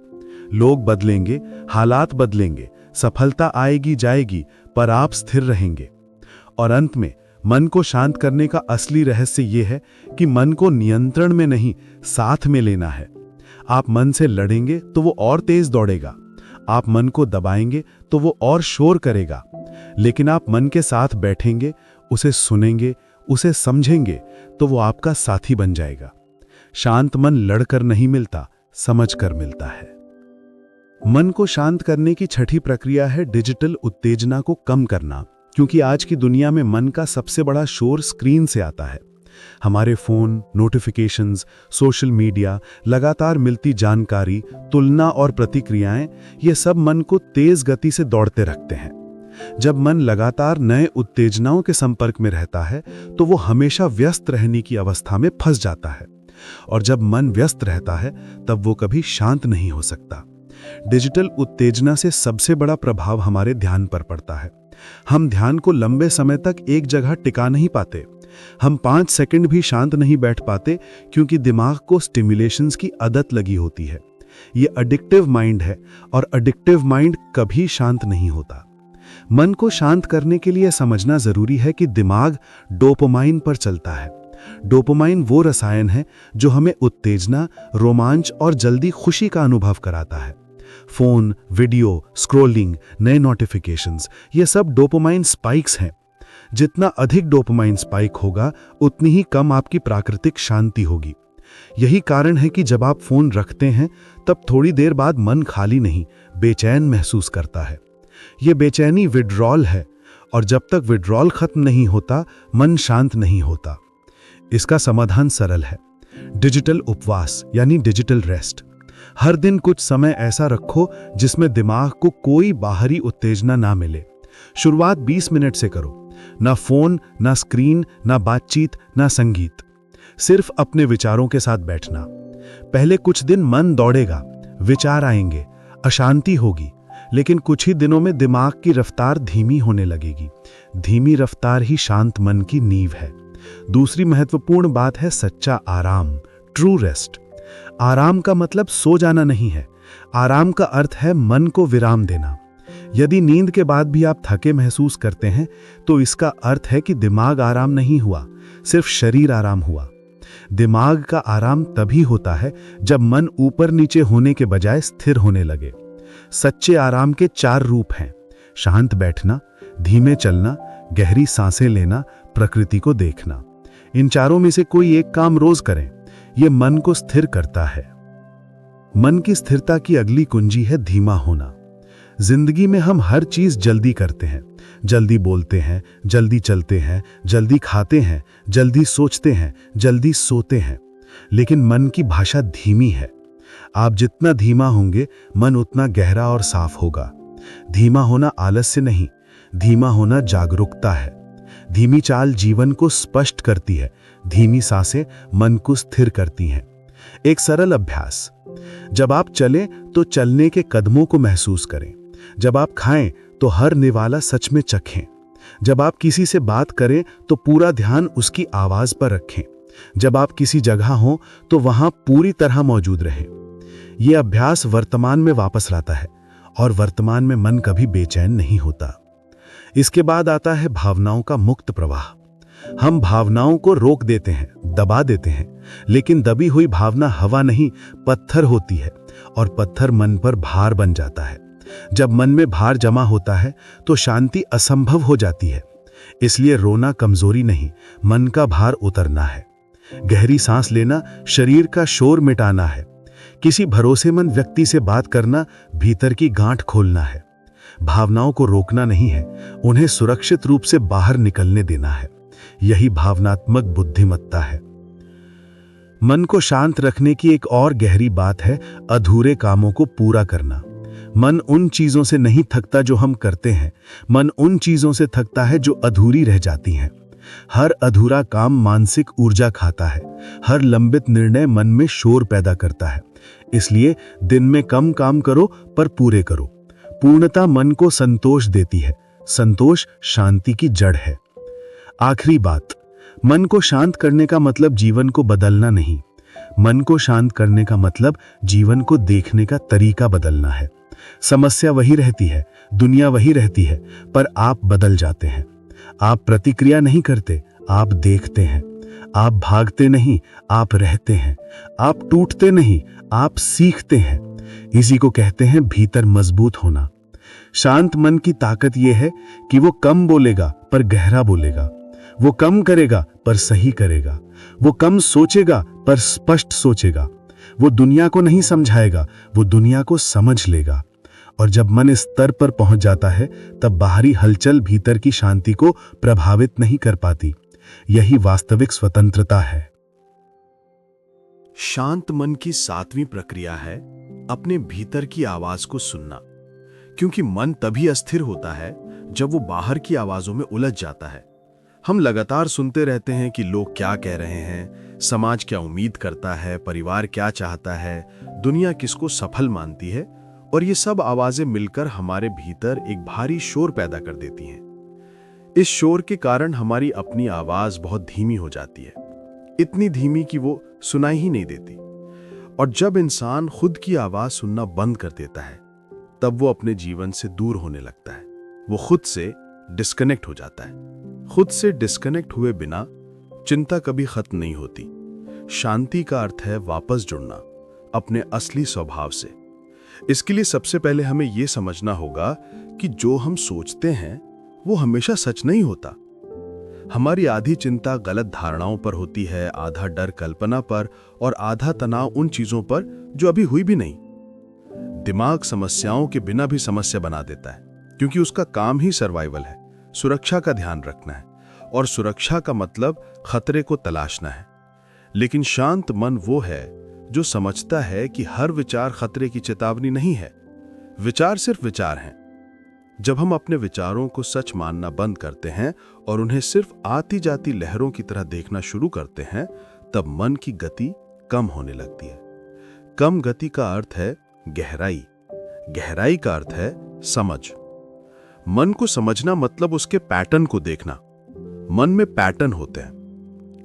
लोग बदलेंगे, हालात बदलेंगे, सफलता आएगी जाएगी, पर आप स्थिर रहेंगे। और अंत में मन को शांत करने का असली रहस्य यह है कि मन को नियंत्रण में नहीं, साथ में लेना है। आप मन से लड़ेंगे तो वो और तेज दौड़ेगा, आप मन को दबाएंगे तो वो और शोर करेगा। लेकिन आप मन के साथ बैठेंगे, उसे सुनेंगे, उसे समझेंगे तो वो आपका साथी बन जाएगा। शांत मन लड़कर नहीं मिलता, समझकर मिलता है। मन को शांत करने की छठी प्रक्रिया है डिजिटल उत्तेजना को कम करना, क्योंकि आज की दुनिया में मन का सबसे बड़ा शोर स्क्रीन से आता है। हमारे फोन, नोटिफिकेशंस, सोशल मीडिया, लगातार मिलती जानकारी, तुलना और प्रतिक्रियाएं, ये सब मन को तेज गति से दौड़ते रखते हैं। जब मन लगातार नए उत्तेजनाओं के संपर्क में रहता है तो वो हमेशा व्यस्त रहने की अवस्था में फंस जाता है, और जब मन व्यस्त रहता है तब वो कभी शांत नहीं हो सकता। डिजिटल उत्तेजना से सबसे बड़ा प्रभाव हमारे ध्यान पर पड़ता है। हम ध्यान को लंबे समय तक एक जगह टिका नहीं पाते। हम 5 सेकंड भी शांत नहीं बैठ पाते क्योंकि दिमाग को स्टिमुलेशंस की आदत लगी होती है। ये एडिक्टिव माइंड है, और एडिक्टिव माइंड कभी शांत नहीं होता। मन को शांत करने के लिए समझना जरूरी है कि दिमाग डोपामाइन पर चलता है। डोपामाइन वो रसायन है जो हमें उत्तेजना, रोमांच और जल्दी खुशी का अनुभव कराता है। फोन, वीडियो, स्क्रॉलिंग, नए नोटिफिकेशंस, ये सब डोपामाइन स्पाइक्स हैं। जितना अधिक डोपामाइन स्पाइक होगा उतनी ही कम आपकी प्राकृतिक शांति होगी। यही कारण है कि जब आप फोन रखते हैं तब थोड़ी देर बाद मन खाली नहीं, बेचैन महसूस करता है। यह बेचैनी विड्रॉल है, और जब तक विड्रॉल खत्म नहीं होता मन शांत नहीं होता। इसका समाधान सरल है, डिजिटल उपवास यानी डिजिटल रेस्ट। हर दिन कुछ समय ऐसा रखो जिसमें दिमाग को कोई बाहरी उत्तेजना ना मिले। शुरुआत 20 मिनट से करो। ना फोन, ना स्क्रीन, ना बातचीत, ना संगीत, सिर्फ अपने विचारों के साथ बैठना। पहले कुछ दिन मन दौड़ेगा, विचार आएंगे, अशांति होगी, लेकिन कुछ ही दिनों में दिमाग की रफ्तार धीमी होने लगेगी। धीमी रफ्तार ही शांत मन की नींव है। दूसरी महत्वपूर्ण बात है सच्चा आराम, ट्रू रेस्ट। आराम का मतलब सो जाना नहीं है, आराम का अर्थ है मन को विराम देना। यदि नींद के बाद भी आप थके महसूस करते हैं तो इसका अर्थ है कि दिमाग आराम नहीं हुआ, सिर्फ शरीर आराम हुआ। दिमाग का आराम तभी होता है जब मन ऊपर नीचे होने के बजाय स्थिर होने लगे। सच्चे आराम के 4 रूप हैं: शांत बैठना, धीमे चलना, गहरी सांसें लेना, प्रकृति को देखना। इन चारों में से कोई एक काम रोज करें, यह मन को स्थिर करता है। मन की स्थिरता की अगली कुंजी है धीमा होना। जिंदगी में हम हर चीज जल्दी करते हैं, जल्दी बोलते हैं, जल्दी चलते हैं, जल्दी खाते हैं, जल्दी सोचते हैं, जल्दी सोते हैं, लेकिन मन की भाषा धीमी है। आप जितना धीमा होंगे मन उतना गहरा और साफ होगा। धीमा होना आलस्य नहीं, धीमा होना जागरूकता है। धीमी चाल जीवन को स्पष्ट करती है, धीमी सांसें मन को स्थिर करती हैं। एक सरल अभ्यास: जब आप चलें तो चलने के कदमों को महसूस करें। जब आप खाएं तो हर निवाला सच में चखें। जब आप किसी से बात करें तो पूरा ध्यान उसकी आवाज पर रखें। जब आप किसी जगह हों तो वहां पूरी तरह मौजूद रहें। यह अभ्यास वर्तमान में वापस लाता है और वर्तमान में मन कभी बेचैन नहीं होता। इसके बाद आता है भावनाओं का मुक्त प्रवाह। हम भावनाओं को रोक देते हैं, दबा देते हैं, लेकिन दबी हुई भावना हवा नहीं, पत्थर होती है और पत्थर मन पर भार बन जाता है। जब मन में भार जमा होता है तो शांति असंभव हो जाती है। इसलिए रोना कमजोरी नहीं, मन का भार उतरना है। गहरी सांस लेना शरीर का शोर मिटाना है। किसी भरोसेमंद व्यक्ति से बात करना भीतर की गांठ खोलना है। भावनाओं को रोकना नहीं है, उन्हें सुरक्षित रूप से बाहर निकलने देना है। यही भावनात्मक बुद्धिमत्ता है। मन को शांत रखने की एक और गहरी बात है अधूरे कामों को पूरा करना। मन उन चीजों से नहीं थकता जो हम करते हैं, मन उन चीजों से थकता है जो अधूरी रह जाती हैं। हर अधूरा काम मानसिक ऊर्जा खाता है, हर लंबित निर्णय मन में शोर पैदा करता है। इसलिए दिन में कम काम करो पर पूरे करो। पूर्णता मन को संतोष देती है, संतोष शांति की जड़ है। आखिरी बात, मन को शांत करने का मतलब जीवन को बदलना नहीं, मन को शांत करने का मतलब जीवन को देखने का तरीका बदलना है। समस्या वही रहती है, दुनिया वही रहती है, पर आप बदल जाते हैं। आप प्रतिक्रिया नहीं करते, आप देखते हैं। आप भागते नहीं, आप रहते हैं। आप टूटते नहीं, आप सीखते हैं। इसी को कहते हैं भीतर मजबूत होना। शांत मन की ताकत यह है कि वो कम बोलेगा पर गहरा बोलेगा, वो कम करेगा पर सही करेगा, वो कम सोचेगा पर स्पष्ट सोचेगा, वो दुनिया को नहीं समझाएगा, वो दुनिया को समझ लेगा। और जब मन इस स्तर पर पहुंच जाता है तब बाहरी हलचल भीतर की शांति को प्रभावित नहीं कर पाती। यही वास्तविक स्वतंत्रता है। शांत मन की 7वीं प्रक्रिया है अपने भीतर की आवाज को सुनना, क्योंकि मन तभी अस्थिर होता है जब वो बाहर की आवाजों में उलझ जाता है। हम लगातार सुनते रहते हैं कि लोग क्या कह रहे हैं, समाज क्या उम्मीद करता है, परिवार क्या चाहता है, दुनिया किसको सफल मानती है, और ये सब आवाजें मिलकर हमारे भीतर एक भारी शोर पैदा कर देती हैं। इस शोर के कारण हमारी अपनी आवाज बहुत धीमी हो जाती है, इतनी धीमी कि वो सुनाई ही नहीं देती। और जब इंसान खुद की आवाज सुनना बंद कर देता है तब वो अपने जीवन से दूर होने लगता है। वो खुद से डिस्कनेक्ट हो जाता है। खुद से डिस्कनेक्ट हुए बिना चिंता कभी खत्म नहीं होती। शांति का अर्थ है वापस जुड़ना अपने असली स्वभाव से। इसके लिए सबसे पहले हमें यह समझना होगा कि जो हम सोचते हैं वो हमेशा सच नहीं होता। हमारी आधी चिंता गलत धारणाओं पर होती है, आधा डर कल्पना पर और आधा तनाव उन चीजों पर जो अभी हुई भी नहीं। दिमाग समस्याओं के बिना भी समस्या बना देता है, क्योंकि उसका काम ही सर्वाइवल है। सुरक्षा का ध्यान रखना है, और सुरक्षा का मतलब खतरे को तलाशना है। लेकिन शांत मन वो है जो समझता है कि हर विचार खतरे की चेतावनी नहीं है। विचार सिर्फ विचार हैं। जब हम अपने विचारों को सच मानना बंद करते हैं और उन्हें सिर्फ आती जाती लहरों की तरह देखना शुरू करते हैं, तब मन की गति कम होने लगती है। कम गति का अर्थ है गहराई, गहराई का अर्थ है समझ। मन को समझना मतलब उसके पैटर्न को देखना। मन में पैटर्न होते हैं,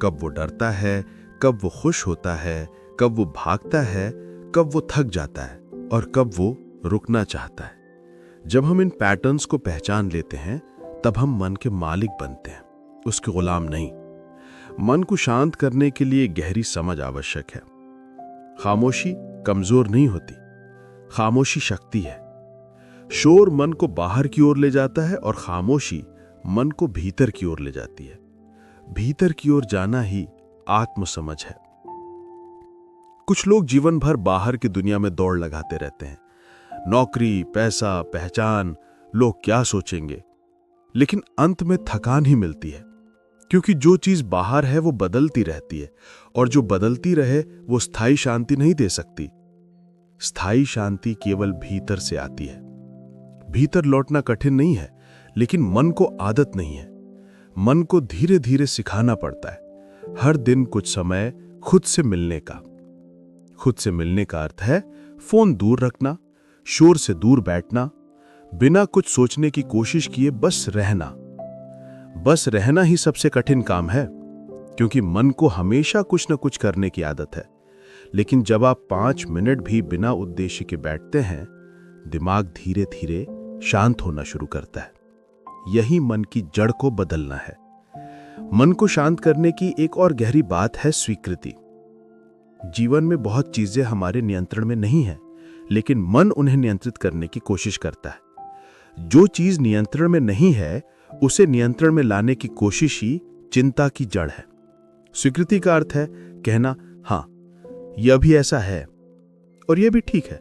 कब वो डरता है, कब वो खुश होता है, कब वो भागता है, कब वो थक जाता है और कब वो रुकना चाहता है। जब हम इन पैटर्न्स को पहचान लेते हैं, तब हम मन के मालिक बनते हैं, उसके गुलाम नहीं। मन को शांत करने के लिए गहरी समझ आवश्यक है। खामोशी कमजोर नहीं होती, खामोशी शक्ति है। शोर मन को बाहर की ओर ले जाता है और खामोशी मन को भीतर की ओर ले जाती है। भीतर की ओर जाना ही आत्मसमझ है। कुछ लोग जीवन भर बाहर की दुनिया में दौड़ लगाते रहते हैं, नौकरी, पैसा, पहचान, लोग क्या सोचेंगे, लेकिन अंत में थकान ही मिलती है, क्योंकि जो चीज बाहर है वो बदलती रहती है, और जो बदलती रहे वो स्थायी शांति नहीं दे सकती। स्थायी शांति केवल भीतर से आती है। भीतर लौटना कठिन नहीं है, लेकिन मन को आदत नहीं है। मन को धीरे धीरे सिखाना पड़ता है। हर दिन कुछ समय खुद से मिलने का। खुद से मिलने का अर्थ है फोन दूर रखना, शोर से दूर बैठना, बिना कुछ सोचने की कोशिश किए बस रहना। बस रहना ही सबसे कठिन काम है, क्योंकि मन को हमेशा कुछ न कुछ करने की आदत है। लेकिन जब आप 5 मिनट भी बिना उद्देश्य के बैठते हैं, दिमाग धीरे धीरे शांत होना शुरू करता है। यही मन की जड़ को बदलना है। मन को शांत करने की एक और गहरी बात है स्वीकृति। जीवन में बहुत चीजें हमारे नियंत्रण में नहीं है, लेकिन मन उन्हें नियंत्रित करने की कोशिश करता है। जो चीज नियंत्रण में नहीं है, उसे नियंत्रण में लाने की कोशिश ही चिंता की जड़ है। स्वीकृति का अर्थ है कहना, हाँ, यह भी ऐसा है और यह भी ठीक है।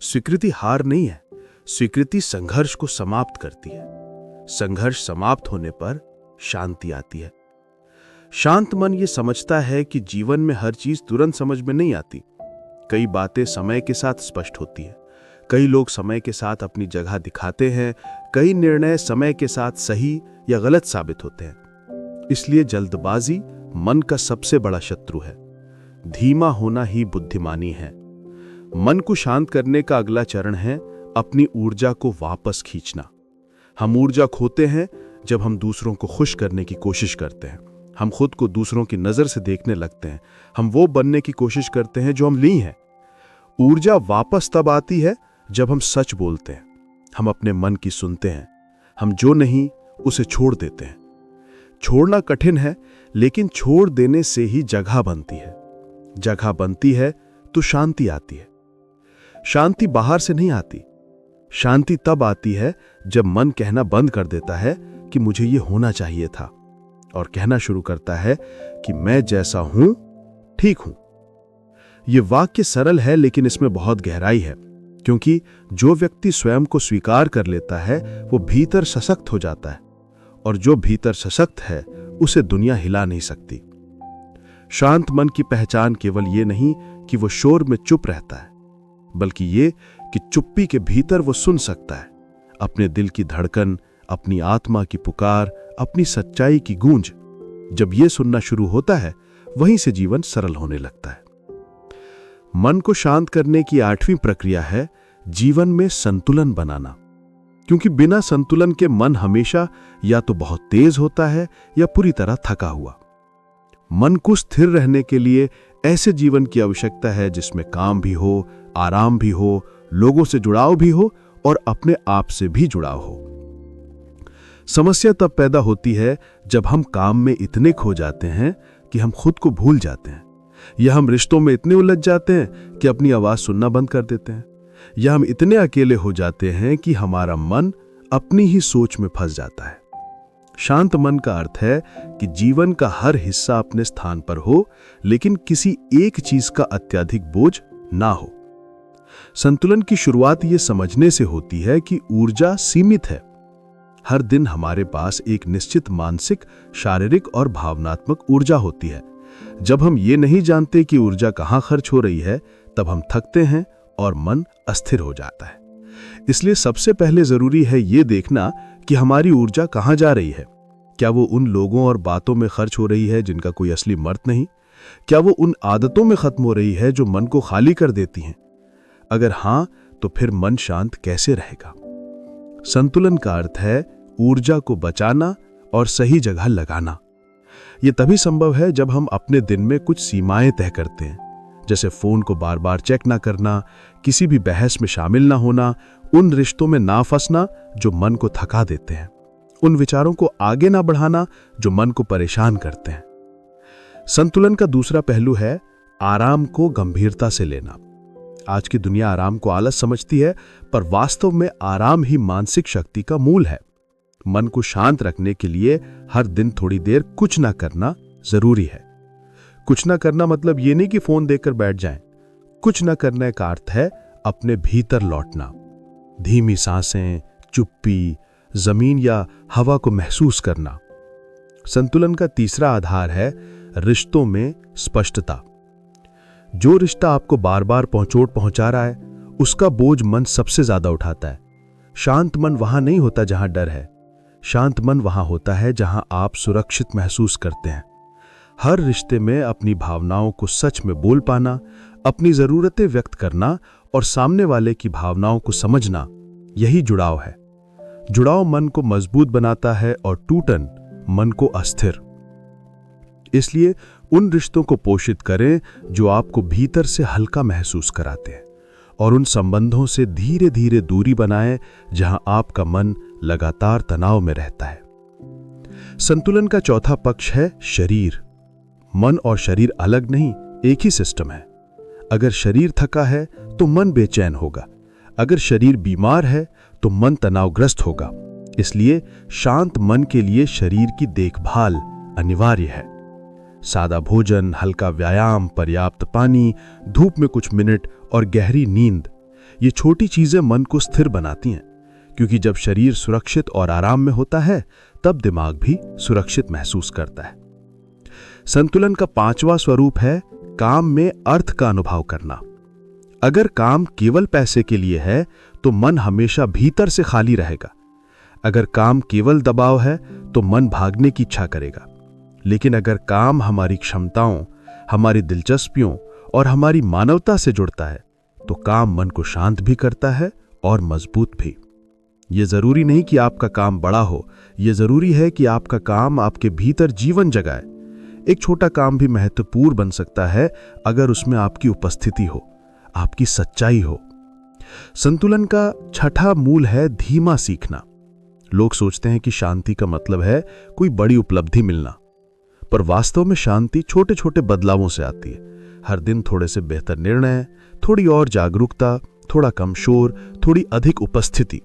स्वीकृति हार नहीं है, स्वीकृति संघर्ष को समाप्त करती है। संघर्ष समाप्त होने पर शांति आती है। शांत मन ये समझता है कि जीवन में हर चीज तुरंत समझ में नहीं आती। कई बातें समय के साथ स्पष्ट होती हैं। कई लोग समय के साथ अपनी जगह दिखाते हैं। कई निर्णय समय के साथ सही या गलत साबित होते हैं। इसलिए जल्दबाजी मन का सबसे बड़ा शत्रु है। धीमा होना ही बुद्धिमानी है। मन को शांत करने का अगला चरण है अपनी ऊर्जा को वापस खींचना। हम ऊर्जा खोते हैं जब हम दूसरों को खुश करने की कोशिश करते हैं। हम खुद को दूसरों की नजर से देखने लगते हैं। हम वो बनने की कोशिश करते हैं जो हम नहीं हैं। ऊर्जा वापस तब आती है जब हम सच बोलते हैं, हम अपने मन की सुनते हैं, हम जो नहीं उसे छोड़ देते हैं। छोड़ना कठिन है, लेकिन छोड़ देने से ही जगह बनती है। जगह बनती है तो शांति आती है। शांति बाहर से नहीं आती। शांति तब आती है जब मन कहना बंद कर देता है कि मुझे ये होना चाहिए था, और कहना शुरू करता है कि मैं जैसा हूं ठीक हूं। यह वाक्य सरल है, लेकिन इसमें बहुत गहराई है, क्योंकि जो व्यक्ति स्वयं को स्वीकार कर लेता है वो भीतर सशक्त हो जाता है, और जो भीतर सशक्त है उसे दुनिया हिला नहीं सकती। शांत मन की पहचान केवल ये नहीं कि वो शोर में चुप रहता है, बल्कि ये कि चुप्पी के भीतर वो सुन सकता है अपने दिल की धड़कन, अपनी आत्मा की पुकार, अपनी सच्चाई की गूंज। जब ये सुनना शुरू होता है, वहीं से जीवन सरल होने लगता है। मन को शांत करने की 8वीं प्रक्रिया है जीवन में संतुलन बनाना, क्योंकि बिना संतुलन के मन हमेशा या तो बहुत तेज होता है या पूरी तरह थका हुआ। मन को स्थिर रहने के लिए ऐसे जीवन की आवश्यकता है जिसमें काम भी हो, आराम भी हो, लोगों से जुड़ाव भी हो और अपने आप से भी जुड़ाव हो। समस्या तब पैदा होती है जब हम काम में इतने खो जाते हैं कि हम खुद को भूल जाते हैं, या हम रिश्तों में इतने उलझ जाते हैं कि अपनी आवाज सुनना बंद कर देते हैं, या हम इतने अकेले हो जाते हैं कि हमारा मन अपनी ही सोच में फंस जाता है। शांत मन का अर्थ है कि जीवन का हर हिस्सा अपने स्थान पर हो, लेकिन किसी एक चीज का अत्यधिक बोझ ना हो। संतुलन की शुरुआत ये समझने से होती है कि ऊर्जा सीमित है। हर दिन हमारे पास एक निश्चित मानसिक, शारीरिक और भावनात्मक ऊर्जा होती है। जब हम ये नहीं जानते कि ऊर्जा कहाँ खर्च हो रही है, तब हम थकते हैं और मन अस्थिर हो जाता है। इसलिए सबसे पहले जरूरी है ये देखना कि हमारी ऊर्जा कहाँ जा रही है। क्या वो उन लोगों और बातों में खर्च हो रही है जिनका कोई असली मर्थ नहीं? क्या वो उन आदतों में खत्म हो रही है जो मन को खाली कर देती हैं? अगर हाँ, तो फिर मन शांत कैसे रहेगा? संतुलन का अर्थ है ऊर्जा को बचाना और सही जगह लगाना। यह तभी संभव है जब हम अपने दिन में कुछ सीमाएं तय करते हैं, जैसे फोन को बार बार चेक ना करना, किसी भी बहस में शामिल ना होना, उन रिश्तों में ना फंसना जो मन को थका देते हैं, उन विचारों को आगे ना बढ़ाना जो मन को परेशान करते हैं। संतुलन का दूसरा पहलू है आराम को गंभीरता से लेना। आज की दुनिया आराम को आलस समझती है, पर वास्तव में आराम ही मानसिक शक्ति का मूल है। मन को शांत रखने के लिए हर दिन थोड़ी देर कुछ ना करना जरूरी है। कुछ ना करना मतलब ये नहीं कि फोन देखकर बैठ जाएं। कुछ ना करने का अर्थ है अपने भीतर लौटना, धीमी सांसें, चुप्पी, जमीन या हवा को महसूस करना। संतुलन का तीसरा आधार है रिश्तों में स्पष्टता। जो रिश्ता आपको बार बार चोट पहुंचा रहा है, उसका बोझ मन सबसे ज्यादा उठाता है। शांत मन वहां नहीं होता जहां डर है। शांत मन वहां होता है जहां आप सुरक्षित महसूस करते हैं। हर रिश्ते में अपनी भावनाओं को सच में बोल पाना, अपनी जरूरतें व्यक्त करना और सामने वाले की भावनाओं को समझना, यही जुड़ाव है। जुड़ाव मन को मजबूत बनाता है और टूटन मन को अस्थिर। इसलिए उन रिश्तों को पोषित करें जो आपको भीतर से हल्का महसूस कराते हैं, और उन संबंधों से धीरे धीरे दूरी बनाएं जहां आपका मन लगातार तनाव में रहता है। संतुलन का चौथा पक्ष है शरीर। मन और शरीर अलग नहीं, एक ही सिस्टम है। अगर शरीर थका है तो मन बेचैन होगा। अगर शरीर बीमार है तो मन तनावग्रस्त होगा। इसलिए शांत मन के लिए शरीर की देखभाल अनिवार्य है। सादा भोजन, हल्का व्यायाम, पर्याप्त पानी, धूप में कुछ मिनट और गहरी नींद, ये छोटी चीजें मन को स्थिर बनाती हैं, क्योंकि जब शरीर सुरक्षित और आराम में होता है, तब दिमाग भी सुरक्षित महसूस करता है। संतुलन का पांचवा स्वरूप है काम में अर्थ का अनुभव करना। अगर काम केवल पैसे के लिए है तो मन हमेशा भीतर से खाली रहेगा। अगर काम केवल दबाव है तो मन भागने की इच्छा करेगा। लेकिन अगर काम हमारी क्षमताओं, हमारी दिलचस्पियों और हमारी मानवता से जुड़ता है, तो काम मन को शांत भी करता है और मजबूत भी। यह जरूरी नहीं कि आपका काम बड़ा हो, यह जरूरी है कि आपका काम आपके भीतर जीवन जगाए। एक छोटा काम भी महत्वपूर्ण बन सकता है अगर उसमें आपकी उपस्थिति हो, आपकी सच्चाई हो। संतुलन का छठा मूल है धीमा सीखना। लोग सोचते हैं कि शांति का मतलब है कोई बड़ी उपलब्धि मिलना, पर वास्तव में शांति छोटे छोटे बदलावों से आती है। हर दिन थोड़े से बेहतर निर्णय, थोड़ी और जागरूकता, थोड़ा कम शोर, थोड़ी अधिक उपस्थिति,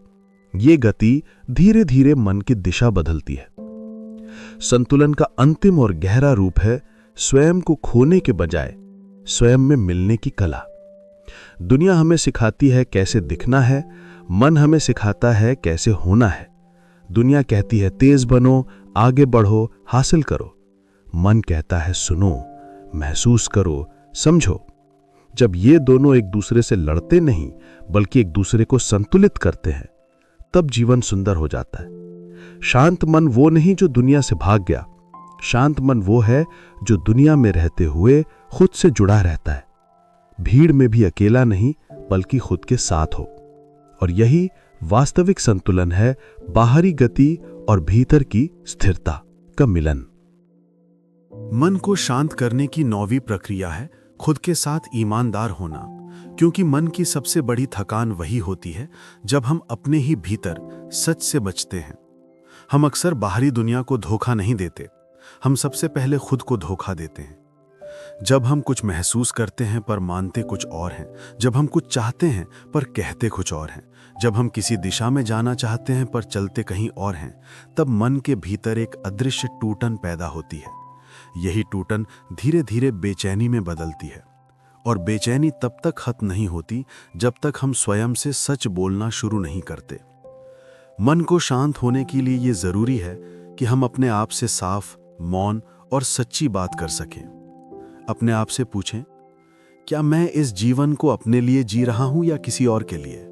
ये गति धीरे धीरे मन की दिशा बदलती है। संतुलन का अंतिम और गहरा रूप है स्वयं को खोने के बजाय स्वयं में मिलने की कला। दुनिया हमें सिखाती है कैसे दिखना है, मन हमें सिखाता है कैसे होना है। दुनिया कहती है तेज बनो, आगे बढ़ो, हासिल करो। मन कहता है सुनो, महसूस करो, समझो। जब ये दोनों एक दूसरे से लड़ते नहीं बल्कि एक दूसरे को संतुलित करते हैं, तब जीवन सुंदर हो जाता है। शांत मन वो नहीं जो दुनिया से भाग गया। शांत मन वो है जो दुनिया में रहते हुए खुद से जुड़ा रहता है, भीड़ में भी अकेला नहीं बल्कि खुद के साथ हो। और यही वास्तविक संतुलन है, बाहरी गति और भीतर की स्थिरता का मिलन। मन को शांत करने की 9वीं प्रक्रिया है खुद के साथ ईमानदार होना, क्योंकि मन की सबसे बड़ी थकान वही होती है जब हम अपने ही भीतर सच से बचते हैं। हम अक्सर बाहरी दुनिया को धोखा नहीं देते, हम सबसे पहले खुद को धोखा देते हैं। जब हम कुछ महसूस करते हैं पर मानते कुछ और हैं, जब हम कुछ चाहते हैं पर कहते कुछ और हैं, जब हम किसी दिशा में जाना चाहते हैं पर चलते कहीं और हैं, तब मन के भीतर एक अदृश्य टूटन पैदा होती है। यही टूटन धीरे धीरे बेचैनी में बदलती है, और बेचैनी तब तक खत्म नहीं होती जब तक हम स्वयं से सच बोलना शुरू नहीं करते। मन को शांत होने के लिए ये जरूरी है कि हम अपने आप से साफ, मौन और सच्ची बात कर सकें। अपने आप से पूछें, क्या मैं इस जीवन को अपने लिए जी रहा हूं या किसी और के लिए?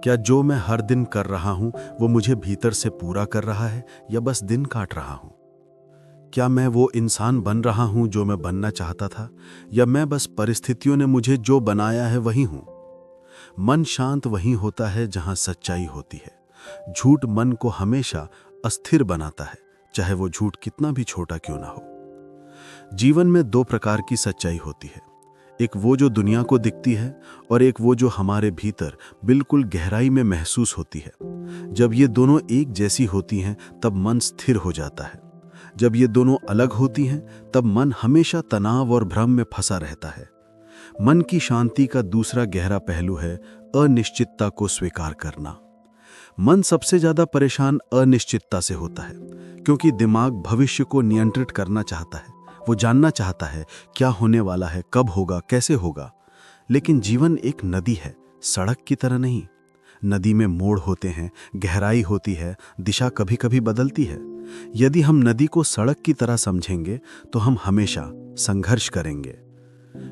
क्या जो मैं हर दिन कर रहा हूं वो मुझे भीतर से पूरा कर रहा है या बस दिन काट रहा हूं? क्या मैं वो इंसान बन रहा हूं जो मैं बनना चाहता था, या मैं बस परिस्थितियों ने मुझे जो बनाया है वही हूं? मन शांत वहीं होता है जहां सच्चाई होती है। झूठ मन को हमेशा अस्थिर बनाता है, चाहे वो झूठ कितना भी छोटा क्यों ना हो। जीवन में दो प्रकार की सच्चाई होती है, एक वो जो दुनिया को दिखती है और एक वो जो हमारे भीतर बिल्कुल गहराई में महसूस होती है। जब ये दोनों एक जैसी होती हैं तब मन स्थिर हो जाता है। जब ये दोनों अलग होती हैं तब मन हमेशा तनाव और भ्रम में फंसा रहता है। मन की शांति का दूसरा गहरा पहलू है अनिश्चितता को स्वीकार करना। मन सबसे ज्यादा परेशान अनिश्चितता से होता है, क्योंकि दिमाग भविष्य को नियंत्रित करना चाहता है। वो जानना चाहता है क्या होने वाला है, कब होगा, कैसे होगा। लेकिन जीवन एक नदी है, सड़क की तरह नहीं। नदी में मोड़ होते हैं, गहराई होती है, दिशा कभी कभी बदलती है। यदि हम नदी को सड़क की तरह समझेंगे तो हम हमेशा संघर्ष करेंगे।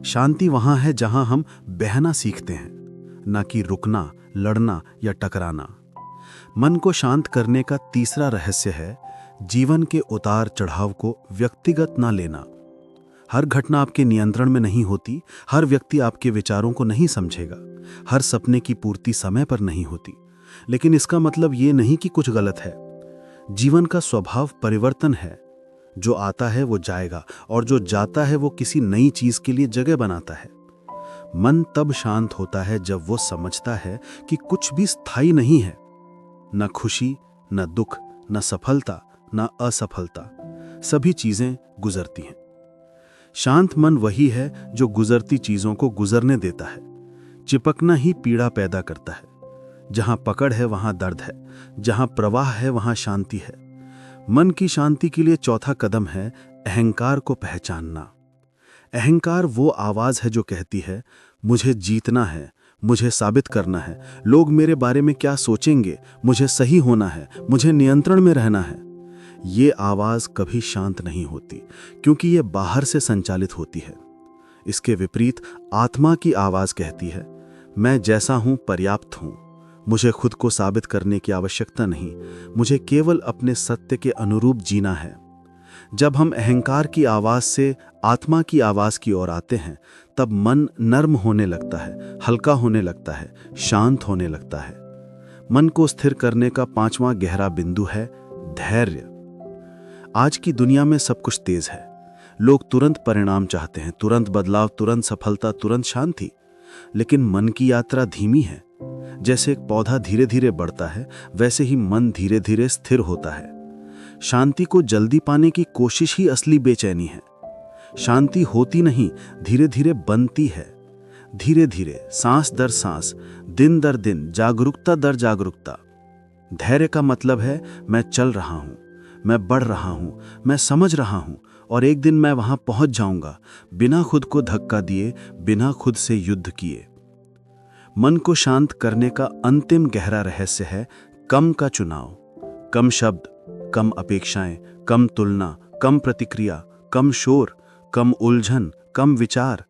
शांति वहां है जहां हम बहना सीखते हैं, ना कि रुकना, लड़ना या टकराना। मन को शांत करने का तीसरा रहस्य है जीवन के उतार चढ़ाव को व्यक्तिगत ना लेना। हर घटना आपके नियंत्रण में नहीं होती, हर व्यक्ति आपके विचारों को नहीं समझेगा, हर सपने की पूर्ति समय पर नहीं होती। लेकिन इसका मतलब ये नहीं कि कुछ गलत है। जीवन का स्वभाव परिवर्तन है। जो आता है वो जाएगा, और जो जाता है वो किसी नई चीज के लिए जगह बनाता है। मन तब शांत होता है जब वो समझता है कि कुछ भी स्थायी नहीं है। न खुशी, न दुख, न सफलता, न असफलता, सभी चीजें गुजरती हैं। शांत मन वही है जो गुजरती चीजों को गुजरने देता है। चिपकना ही पीड़ा पैदा करता है। जहां पकड़ है वहां दर्द है, जहां प्रवाह है वहां शांति है। मन की शांति के लिए चौथा कदम है अहंकार को पहचानना। अहंकार वो आवाज है जो कहती है, मुझे जीतना है, मुझे साबित करना है, लोग मेरे बारे में क्या सोचेंगे, मुझे सही होना है, मुझे नियंत्रण में रहना है। ये आवाज कभी शांत नहीं होती, क्योंकि ये बाहर से संचालित होती है। इसके विपरीत आत्मा की आवाज कहती है, मैं जैसा हूं पर्याप्त हूं, मुझे खुद को साबित करने की आवश्यकता नहीं, मुझे केवल अपने सत्य के अनुरूप जीना है। जब हम अहंकार की आवाज से आत्मा की आवाज की ओर आते हैं तब मन नर्म होने लगता है, हल्का होने लगता है, शांत होने लगता है। मन को स्थिर करने का पांचवां गहरा बिंदु है धैर्य। आज की दुनिया में सब कुछ तेज है। लोग तुरंत परिणाम चाहते हैं, तुरंत बदलाव, तुरंत सफलता, तुरंत शांति। लेकिन मन की यात्रा धीमी है। जैसे एक पौधा धीरे धीरे बढ़ता है, वैसे ही मन धीरे धीरे स्थिर होता है। शांति को जल्दी पाने की कोशिश ही असली बेचैनी है। शांति होती नहीं, धीरे धीरे बनती है। धीरे धीरे, सांस दर सांस, दिन दर दिन, जागरूकता दर जागरूकता। धैर्य का मतलब है मैं चल रहा हूं, मैं बढ़ रहा हूं, मैं समझ रहा हूं, और एक दिन मैं वहां पहुंच जाऊंगा, बिना खुद को धक्का दिए, बिना खुद से युद्ध किए। मन को शांत करने का अंतिम गहरा रहस्य है कम का चुनाव। कम शब्द, कम अपेक्षाएं, कम तुलना, कम प्रतिक्रिया, कम शोर, कम उलझन, कम विचार।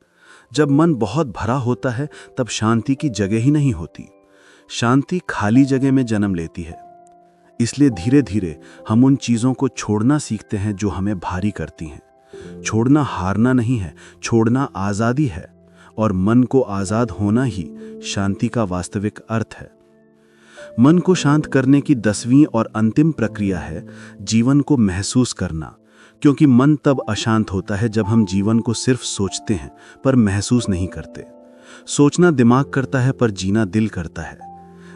जब मन बहुत भरा होता है तब शांति की जगह ही नहीं होती। शांति खाली जगह में जन्म लेती है। इसलिए धीरे धीरे हम उन चीजों को छोड़ना सीखते हैं जो हमें भारी करती हैं। छोड़ना हारना नहीं है, छोड़ना आजादी है, और मन को आजाद होना ही शांति का वास्तविक अर्थ है। मन को शांत करने की 10वीं और अंतिम प्रक्रिया है जीवन को महसूस करना, क्योंकि मन तब अशांत होता है जब हम जीवन को सिर्फ सोचते हैं पर महसूस नहीं करते। सोचना दिमाग करता है पर जीना दिल करता है।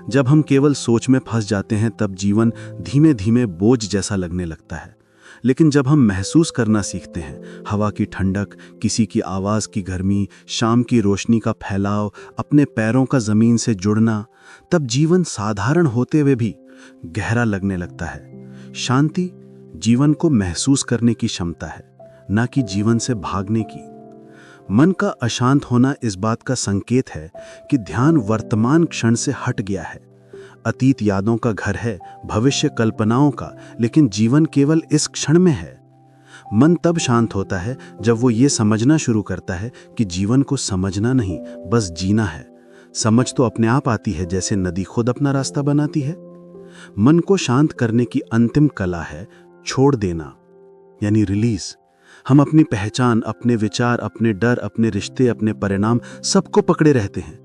जब हम केवल सोच में फंस जाते हैं तब जीवन धीमे धीमे बोझ जैसा लगने लगता है। लेकिन जब हम महसूस करना सीखते हैं, हवा की ठंडक, किसी की आवाज की गर्मी, शाम की रोशनी का फैलाव, अपने पैरों का जमीन से जुड़ना, तब जीवन साधारण होते हुए भी गहरा लगने लगता है। शांति जीवन को महसूस करने की क्षमता है, ना कि जीवन से भागने की। मन का अशांत होना इस बात का संकेत है कि ध्यान वर्तमान क्षण से हट गया है। अतीत यादों का घर है, भविष्य कल्पनाओं का, लेकिन जीवन केवल इस क्षण में है। मन तब शांत होता है जब वो ये समझना शुरू करता है कि जीवन को समझना नहीं, बस जीना है। समझ तो अपने आप आती है, जैसे नदी खुद अपना रास्ता बनाती है। मन को शांत करने की अंतिम कला है छोड़ देना, यानी रिलीज। हम अपनी पहचान, अपने विचार, अपने डर, अपने रिश्ते, अपने परिणाम, सबको पकड़े रहते हैं।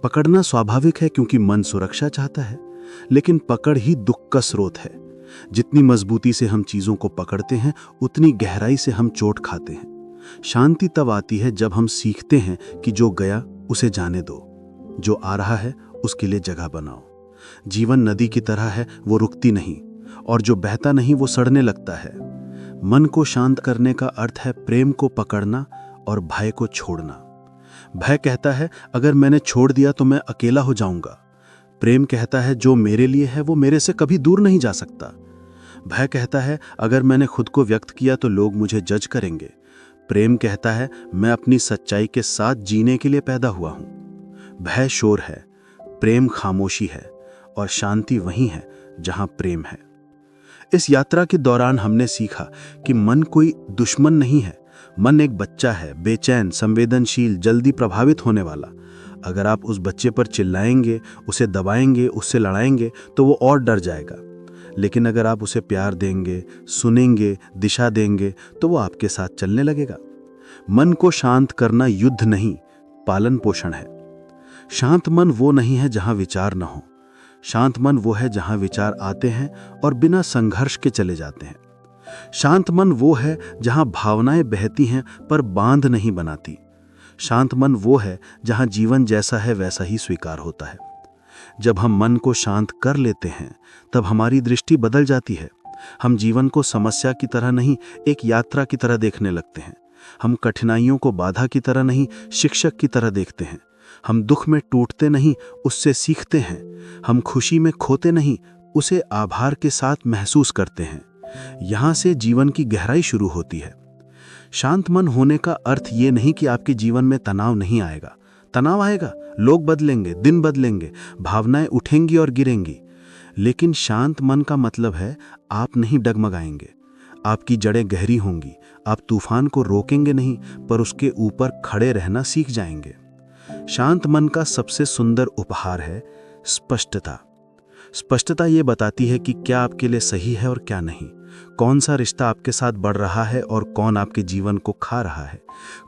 पकड़ना स्वाभाविक है क्योंकि मन सुरक्षा चाहता है, लेकिन पकड़ ही दुख का स्रोत है। जितनी मजबूती से हम चीजों को पकड़ते हैं, उतनी गहराई से हम चोट खाते हैं। शांति तब आती है जब हम सीखते हैं कि जो गया उसे जाने दो, जो आ रहा है उसके लिए जगह बनाओ। जीवन नदी की तरह है, वो रुकती नहीं, और जो बहता नहीं वो सड़ने लगता है। मन को शांत करने का अर्थ है प्रेम को पकड़ना और भय को छोड़ना। भय कहता है अगर मैंने छोड़ दिया तो मैं अकेला हो जाऊंगा। प्रेम कहता है जो मेरे लिए है वो मेरे से कभी दूर नहीं जा सकता। भय कहता है अगर मैंने खुद को व्यक्त किया तो लोग मुझे जज करेंगे। प्रेम कहता है मैं अपनी सच्चाई के साथ जीने के लिए पैदा हुआ हूं। भय शोर है, प्रेम खामोशी है, और शांति वहीं है जहां प्रेम है। इस यात्रा के दौरान हमने सीखा कि मन कोई दुश्मन नहीं है। मन एक बच्चा है, बेचैन, संवेदनशील, जल्दी प्रभावित होने वाला। अगर आप उस बच्चे पर चिल्लाएंगे, उसे दबाएंगे, उससे लड़ाएंगे तो वो और डर जाएगा। लेकिन अगर आप उसे प्यार देंगे, सुनेंगे, दिशा देंगे तो वो आपके साथ चलने लगेगा। मन को शांत करना युद्ध नहीं, पालन पोषण है। शांत मन वो नहीं है जहां विचार न हो। शांत मन वो है जहां विचार आते हैं और बिना संघर्ष के चले जाते हैं। शांत मन वो है जहां भावनाएं बहती हैं पर बांध नहीं बनाती। शांत मन वो है जहां जीवन जैसा है वैसा ही स्वीकार होता है। जब हम मन को शांत कर लेते हैं तब हमारी दृष्टि बदल जाती है। हम जीवन को समस्या की तरह नहीं, एक यात्रा की तरह देखने लगते हैं। हम कठिनाइयों को बाधा की तरह नहीं, शिक्षक की तरह देखते हैं। हम दुख में टूटते नहीं, उससे सीखते हैं। हम खुशी में खोते नहीं, उसे आभार के साथ महसूस करते हैं। यहां से जीवन की गहराई शुरू होती है। शांत मन होने का अर्थ ये नहीं कि आपके जीवन में तनाव नहीं आएगा। तनाव आएगा, लोग बदलेंगे, दिन बदलेंगे, भावनाएं उठेंगी और गिरेंगी। लेकिन शांत मन का मतलब है आप नहीं डगमगाएंगे, आपकी जड़ें गहरी होंगी। आप तूफान को रोकेंगे नहीं, पर उसके ऊपर खड़े रहना सीख जाएंगे। शांत मन का सबसे सुंदर उपहार है स्पष्टता। स्पष्टता ये बताती है कि क्या आपके लिए सही है और क्या नहीं। कौन सा रिश्ता आपके साथ बढ़ रहा है और कौन आपके जीवन को खा रहा है।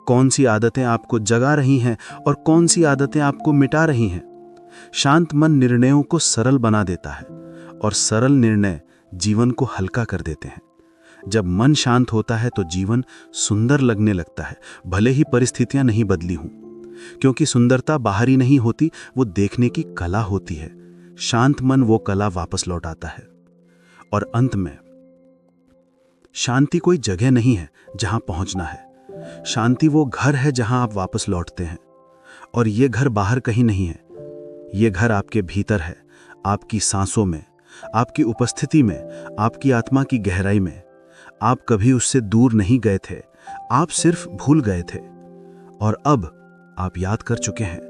कौन सी आदतें आपको जगा रही हैं और कौन सी आदतें आपको मिटा रही हैं। शांत मन निर्णयों को सरल बना देता है, और सरल निर्णय जीवन को हल्का कर देते हैं। जब मन शांत होता है तो जीवन सुंदर लगने लगता है, भले ही परिस्थितियां नहीं बदली हों। क्योंकि सुंदरता बाहरी नहीं होती, वो देखने की कला होती है। शांत मन वो कला वापस लौटाता है। और अंत में, शांति कोई जगह नहीं है जहां पहुंचना है। शांति वो घर है जहां आप वापस लौटते हैं। और ये घर बाहर कहीं नहीं है, ये घर आपके भीतर है, आपकी सांसों में, आपकी उपस्थिति में, आपकी आत्मा की गहराई में। आप कभी उससे दूर नहीं गए थे, आप सिर्फ भूल गए थे, और अब आप याद कर चुके हैं।